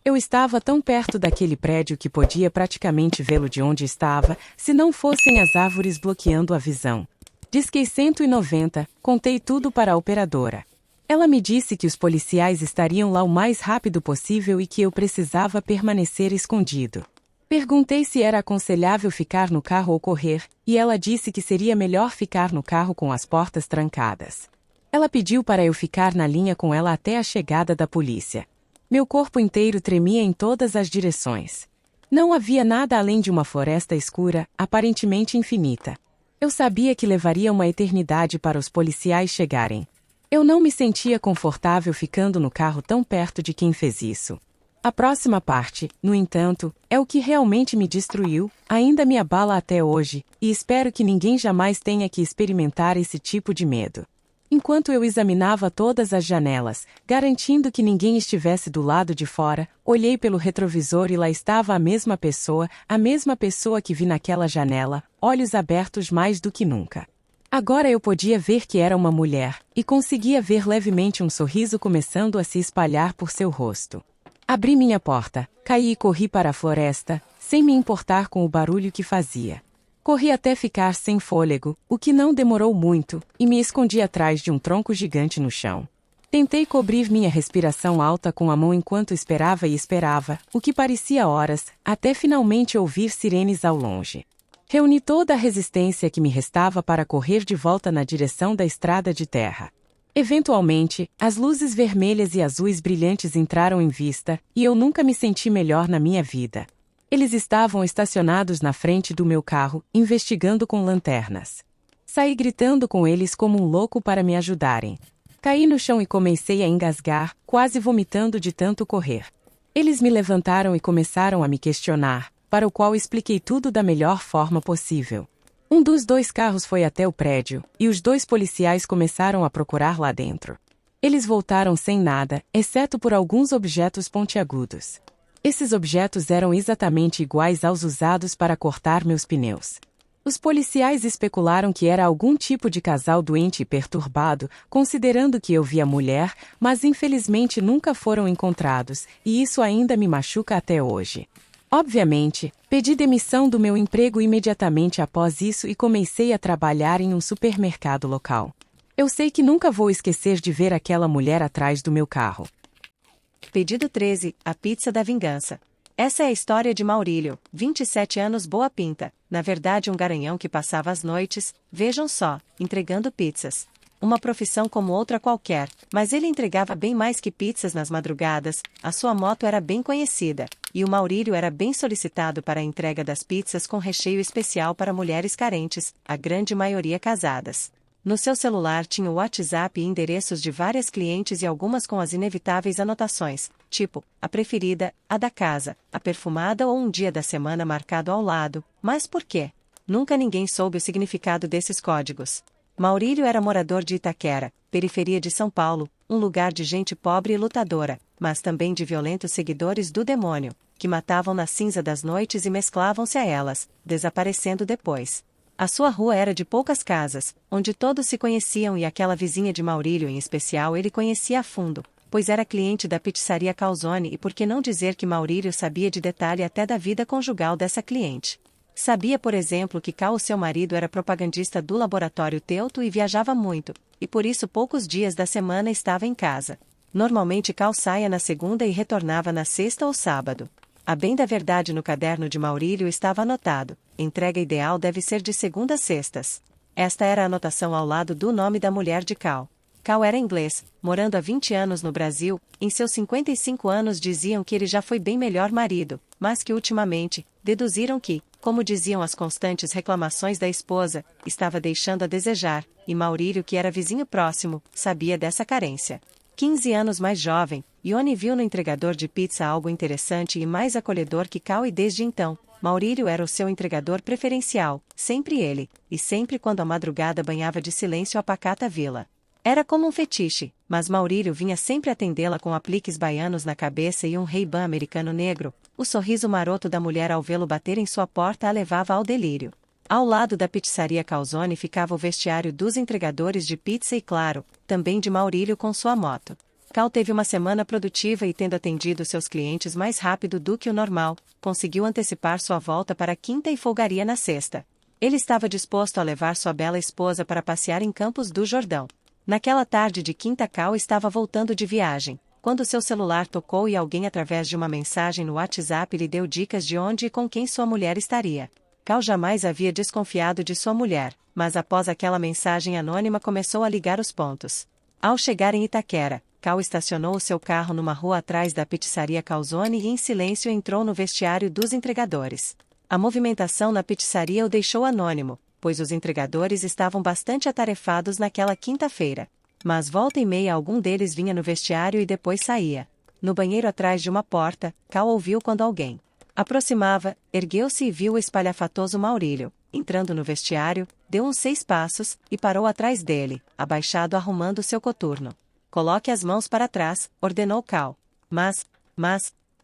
Eu estava tão perto daquele prédio que podia praticamente vê-lo de onde estava, se não fossem as árvores bloqueando a visão. Disquei 190, contei tudo para a operadora. Ela me disse que os policiais estariam lá o mais rápido possível e que eu precisava permanecer escondido. Perguntei se era aconselhável ficar no carro ou correr, e ela disse que seria melhor ficar no carro com as portas trancadas. Ela pediu para eu ficar na linha com ela até a chegada da polícia. Meu corpo inteiro tremia em todas as direções. Não havia nada além de uma floresta escura, aparentemente infinita. Eu sabia que levaria uma eternidade para os policiais chegarem. Eu não me sentia confortável ficando no carro tão perto de quem fez isso. A próxima parte, no entanto, é o que realmente me destruiu, ainda me abala até hoje, e espero que ninguém jamais tenha que experimentar esse tipo de medo. Enquanto eu examinava todas as janelas, garantindo que ninguém estivesse do lado de fora, olhei pelo retrovisor e lá estava a mesma pessoa que vi naquela janela, olhos abertos mais do que nunca. Agora eu podia ver que era uma mulher, e conseguia ver levemente um sorriso começando a se espalhar por seu rosto. Abri minha porta, caí e corri para a floresta, sem me importar com o barulho que fazia. Corri até ficar sem fôlego, o que não demorou muito, e me escondi atrás de um tronco gigante no chão. Tentei cobrir minha respiração alta com a mão enquanto esperava e esperava, o que parecia horas, até finalmente ouvir sirenes ao longe. Reuni toda a resistência que me restava para correr de volta na direção da estrada de terra. Eventualmente, as luzes vermelhas e azuis brilhantes entraram em vista, e eu nunca me senti melhor na minha vida. Eles estavam estacionados na frente do meu carro, investigando com lanternas. Saí gritando com eles como um louco para me ajudarem. Caí no chão e comecei a engasgar, quase vomitando de tanto correr. Eles me levantaram e começaram a me questionar, para o qual expliquei tudo da melhor forma possível. Um dos 2 carros foi até o prédio, e os 2 policiais começaram a procurar lá dentro. Eles voltaram sem nada, exceto por alguns objetos pontiagudos. Esses objetos eram exatamente iguais aos usados para cortar meus pneus. Os policiais especularam que era algum tipo de casal doente e perturbado, considerando que eu vi a mulher, mas infelizmente nunca foram encontrados, e isso ainda me machuca até hoje. Obviamente, pedi demissão do meu emprego imediatamente após isso e comecei a trabalhar em um supermercado local. Eu sei que nunca vou esquecer de ver aquela mulher atrás do meu carro. Pedido 13, a pizza da vingança. Essa é a história de Maurílio, 27 anos boa pinta, na verdade um garanhão que passava as noites, vejam só, entregando pizzas. Uma profissão como outra qualquer, mas ele entregava bem mais que pizzas nas madrugadas, a sua moto era bem conhecida, e o Maurílio era bem solicitado para a entrega das pizzas com recheio especial para mulheres carentes, a grande maioria casadas. No seu celular tinha o WhatsApp e endereços de várias clientes e algumas com as inevitáveis anotações, tipo, a preferida, a da casa, a perfumada ou um dia da semana marcado ao lado. Mas por quê? Nunca ninguém soube o significado desses códigos. Maurílio era morador de Itaquera, periferia de São Paulo, um lugar de gente pobre e lutadora, mas também de violentos seguidores do demônio, que matavam na cinza das noites e mesclavam-se a elas, desaparecendo depois. A sua rua era de poucas casas, onde todos se conheciam e aquela vizinha de Maurílio em especial ele conhecia a fundo, pois era cliente da pizzaria Calzone e por que não dizer que Maurílio sabia de detalhe até da vida conjugal dessa cliente. Sabia, por exemplo, que Cal, seu marido, era propagandista do laboratório Teuto e viajava muito, e por isso poucos dias da semana estava em casa. Normalmente Cal saía na segunda e retornava na sexta ou sábado. A bem da verdade, no caderno de Maurílio estava anotado: entrega ideal deve ser de segunda a sextas. Esta era a anotação ao lado do nome da mulher de Cal. Cal era inglês, morando há 20 anos no Brasil. Em seus 55 anos diziam que ele já foi bem melhor marido, mas que ultimamente, deduziram que, como diziam as constantes reclamações da esposa, estava deixando a desejar, e Maurílio, que era vizinho próximo, sabia dessa carência. 15 anos mais jovem, Ione viu no entregador de pizza algo interessante e mais acolhedor que Cal, e desde então, Maurílio era o seu entregador preferencial, sempre ele, e sempre quando a madrugada banhava de silêncio a pacata vila. Era como um fetiche, mas Maurílio vinha sempre atendê-la com apliques baianos na cabeça e um Ray-Ban americano negro. O sorriso maroto da mulher ao vê-lo bater em sua porta a levava ao delírio. Ao lado da pizzaria Calzone ficava o vestiário dos entregadores de pizza e, claro, também de Maurílio com sua moto. Cal teve uma semana produtiva e, tendo atendido seus clientes mais rápido do que o normal, conseguiu antecipar sua volta para a quinta e folgaria na sexta. Ele estava disposto a levar sua bela esposa para passear em Campos do Jordão. Naquela tarde de quinta, Cal estava voltando de viagem, quando seu celular tocou e alguém, através de uma mensagem no WhatsApp, lhe deu dicas de onde e com quem sua mulher estaria. Cal jamais havia desconfiado de sua mulher, mas após aquela mensagem anônima começou a ligar os pontos. Ao chegar em Itaquera, Cal estacionou o seu carro numa rua atrás da pizzaria Calzone e em silêncio entrou no vestiário dos entregadores. A movimentação na pizzaria o deixou anônimo, pois os entregadores estavam bastante atarefados naquela quinta-feira. Mas volta e meia algum deles vinha no vestiário e depois saía. No banheiro atrás de uma porta, Cal ouviu quando alguém aproximava, ergueu-se e viu o espalhafatoso Maurílio, entrando no vestiário, deu uns 6 passos, e parou atrás dele, abaixado arrumando seu coturno. Coloque as mãos para trás, ordenou Cal. Mas,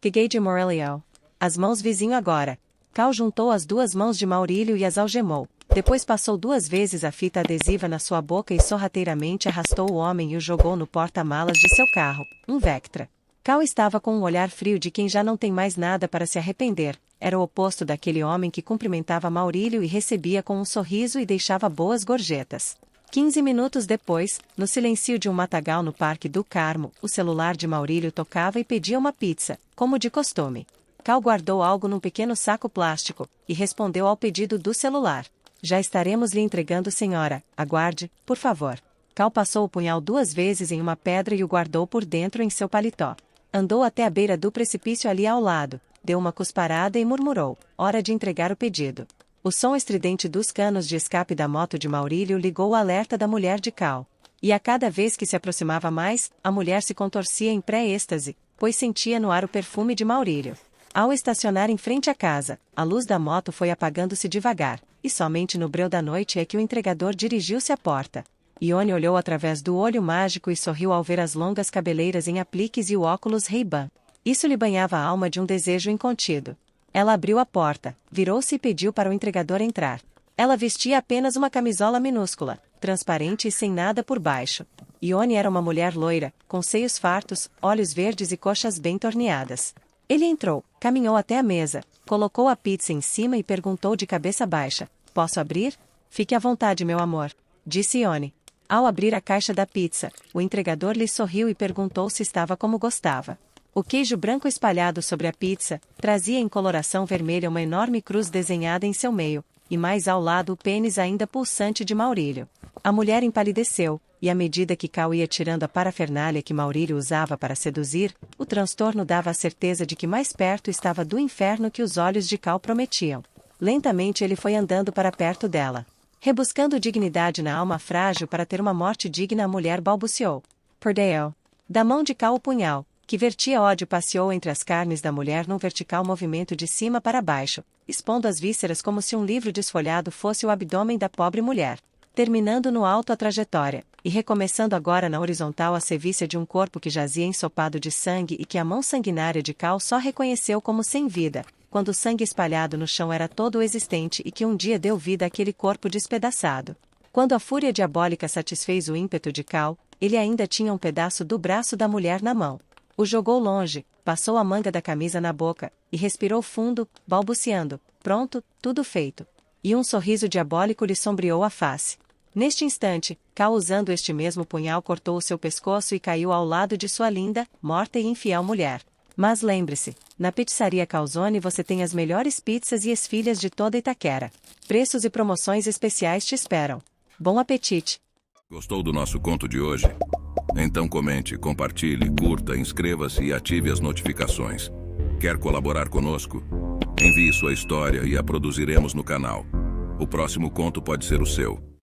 peguei de Maurílio. As mãos vizinho agora. Cal juntou as 2 mãos de Maurílio e as algemou. Depois passou 2 vezes a fita adesiva na sua boca e sorrateiramente arrastou o homem e o jogou no porta-malas de seu carro, um Vectra. Cal estava com um olhar frio de quem já não tem mais nada para se arrepender. Era o oposto daquele homem que cumprimentava Maurílio e recebia com um sorriso e deixava boas gorjetas. 15 minutos depois, no silêncio de um matagal no Parque do Carmo, o celular de Maurílio tocava e pedia uma pizza, como de costume. Cal guardou algo num pequeno saco plástico, e respondeu ao pedido do celular. Já estaremos lhe entregando, senhora. Aguarde, por favor. Cal passou o punhal 2 vezes em uma pedra e o guardou por dentro em seu paletó. Andou até a beira do precipício ali ao lado, deu uma cusparada e murmurou: hora de entregar o pedido. O som estridente dos canos de escape da moto de Maurílio ligou o alerta da mulher de Cal. E a cada vez que se aproximava mais, a mulher se contorcia em pré-êxtase, pois sentia no ar o perfume de Maurílio. Ao estacionar em frente à casa, a luz da moto foi apagando-se devagar, e somente no breu da noite é que o entregador dirigiu-se à porta. Ione olhou através do olho mágico e sorriu ao ver as longas cabeleiras em apliques e o óculos Ray-Ban. Isso lhe banhava a alma de um desejo incontido. Ela abriu a porta, virou-se e pediu para o entregador entrar. Ela vestia apenas uma camisola minúscula, transparente e sem nada por baixo. Ione era uma mulher loira, com seios fartos, olhos verdes e coxas bem torneadas. Ele entrou, caminhou até a mesa, colocou a pizza em cima e perguntou de cabeça baixa: posso abrir? Fique à vontade, meu amor, disse Ione. Ao abrir a caixa da pizza, o entregador lhe sorriu e perguntou se estava como gostava. O queijo branco espalhado sobre a pizza trazia em coloração vermelha uma enorme cruz desenhada em seu meio, e mais ao lado o pênis ainda pulsante de Maurílio. A mulher empalideceu, e à medida que Cal ia tirando a parafernália que Maurílio usava para seduzir, o transtorno dava a certeza de que mais perto estava do inferno que os olhos de Cal prometiam. Lentamente ele foi andando para perto dela. Rebuscando dignidade na alma frágil para ter uma morte digna, a mulher balbuciou: perdeu. Da mão de Cal o punhal, que vertia ódio, passeou entre as carnes da mulher num vertical movimento de cima para baixo, expondo as vísceras como se um livro desfolhado fosse o abdômen da pobre mulher. Terminando no alto a trajetória, e recomeçando agora na horizontal a sevícia de um corpo que jazia ensopado de sangue e que a mão sanguinária de Cal só reconheceu como sem vida, quando o sangue espalhado no chão era todo o existente e que um dia deu vida àquele corpo despedaçado. Quando a fúria diabólica satisfez o ímpeto de Cal, Ele ainda tinha um pedaço do braço da mulher na mão. O jogou longe, passou a manga da camisa na boca, e respirou fundo, balbuciando: pronto, tudo feito. E um sorriso diabólico lhe sombreou a face. Neste instante, Cal, usando este mesmo punhal, cortou o seu pescoço e caiu ao lado de sua linda, morta e infiel mulher. Mas lembre-se, na Pizzaria Calzone você tem as melhores pizzas e esfilhas de toda Itaquera. Preços e promoções especiais te esperam. Bom apetite! Gostou do nosso conto de hoje? Então comente, compartilhe, curta, inscreva-se e ative as notificações. Quer colaborar conosco? Envie sua história e a produziremos no canal. O próximo conto pode ser o seu.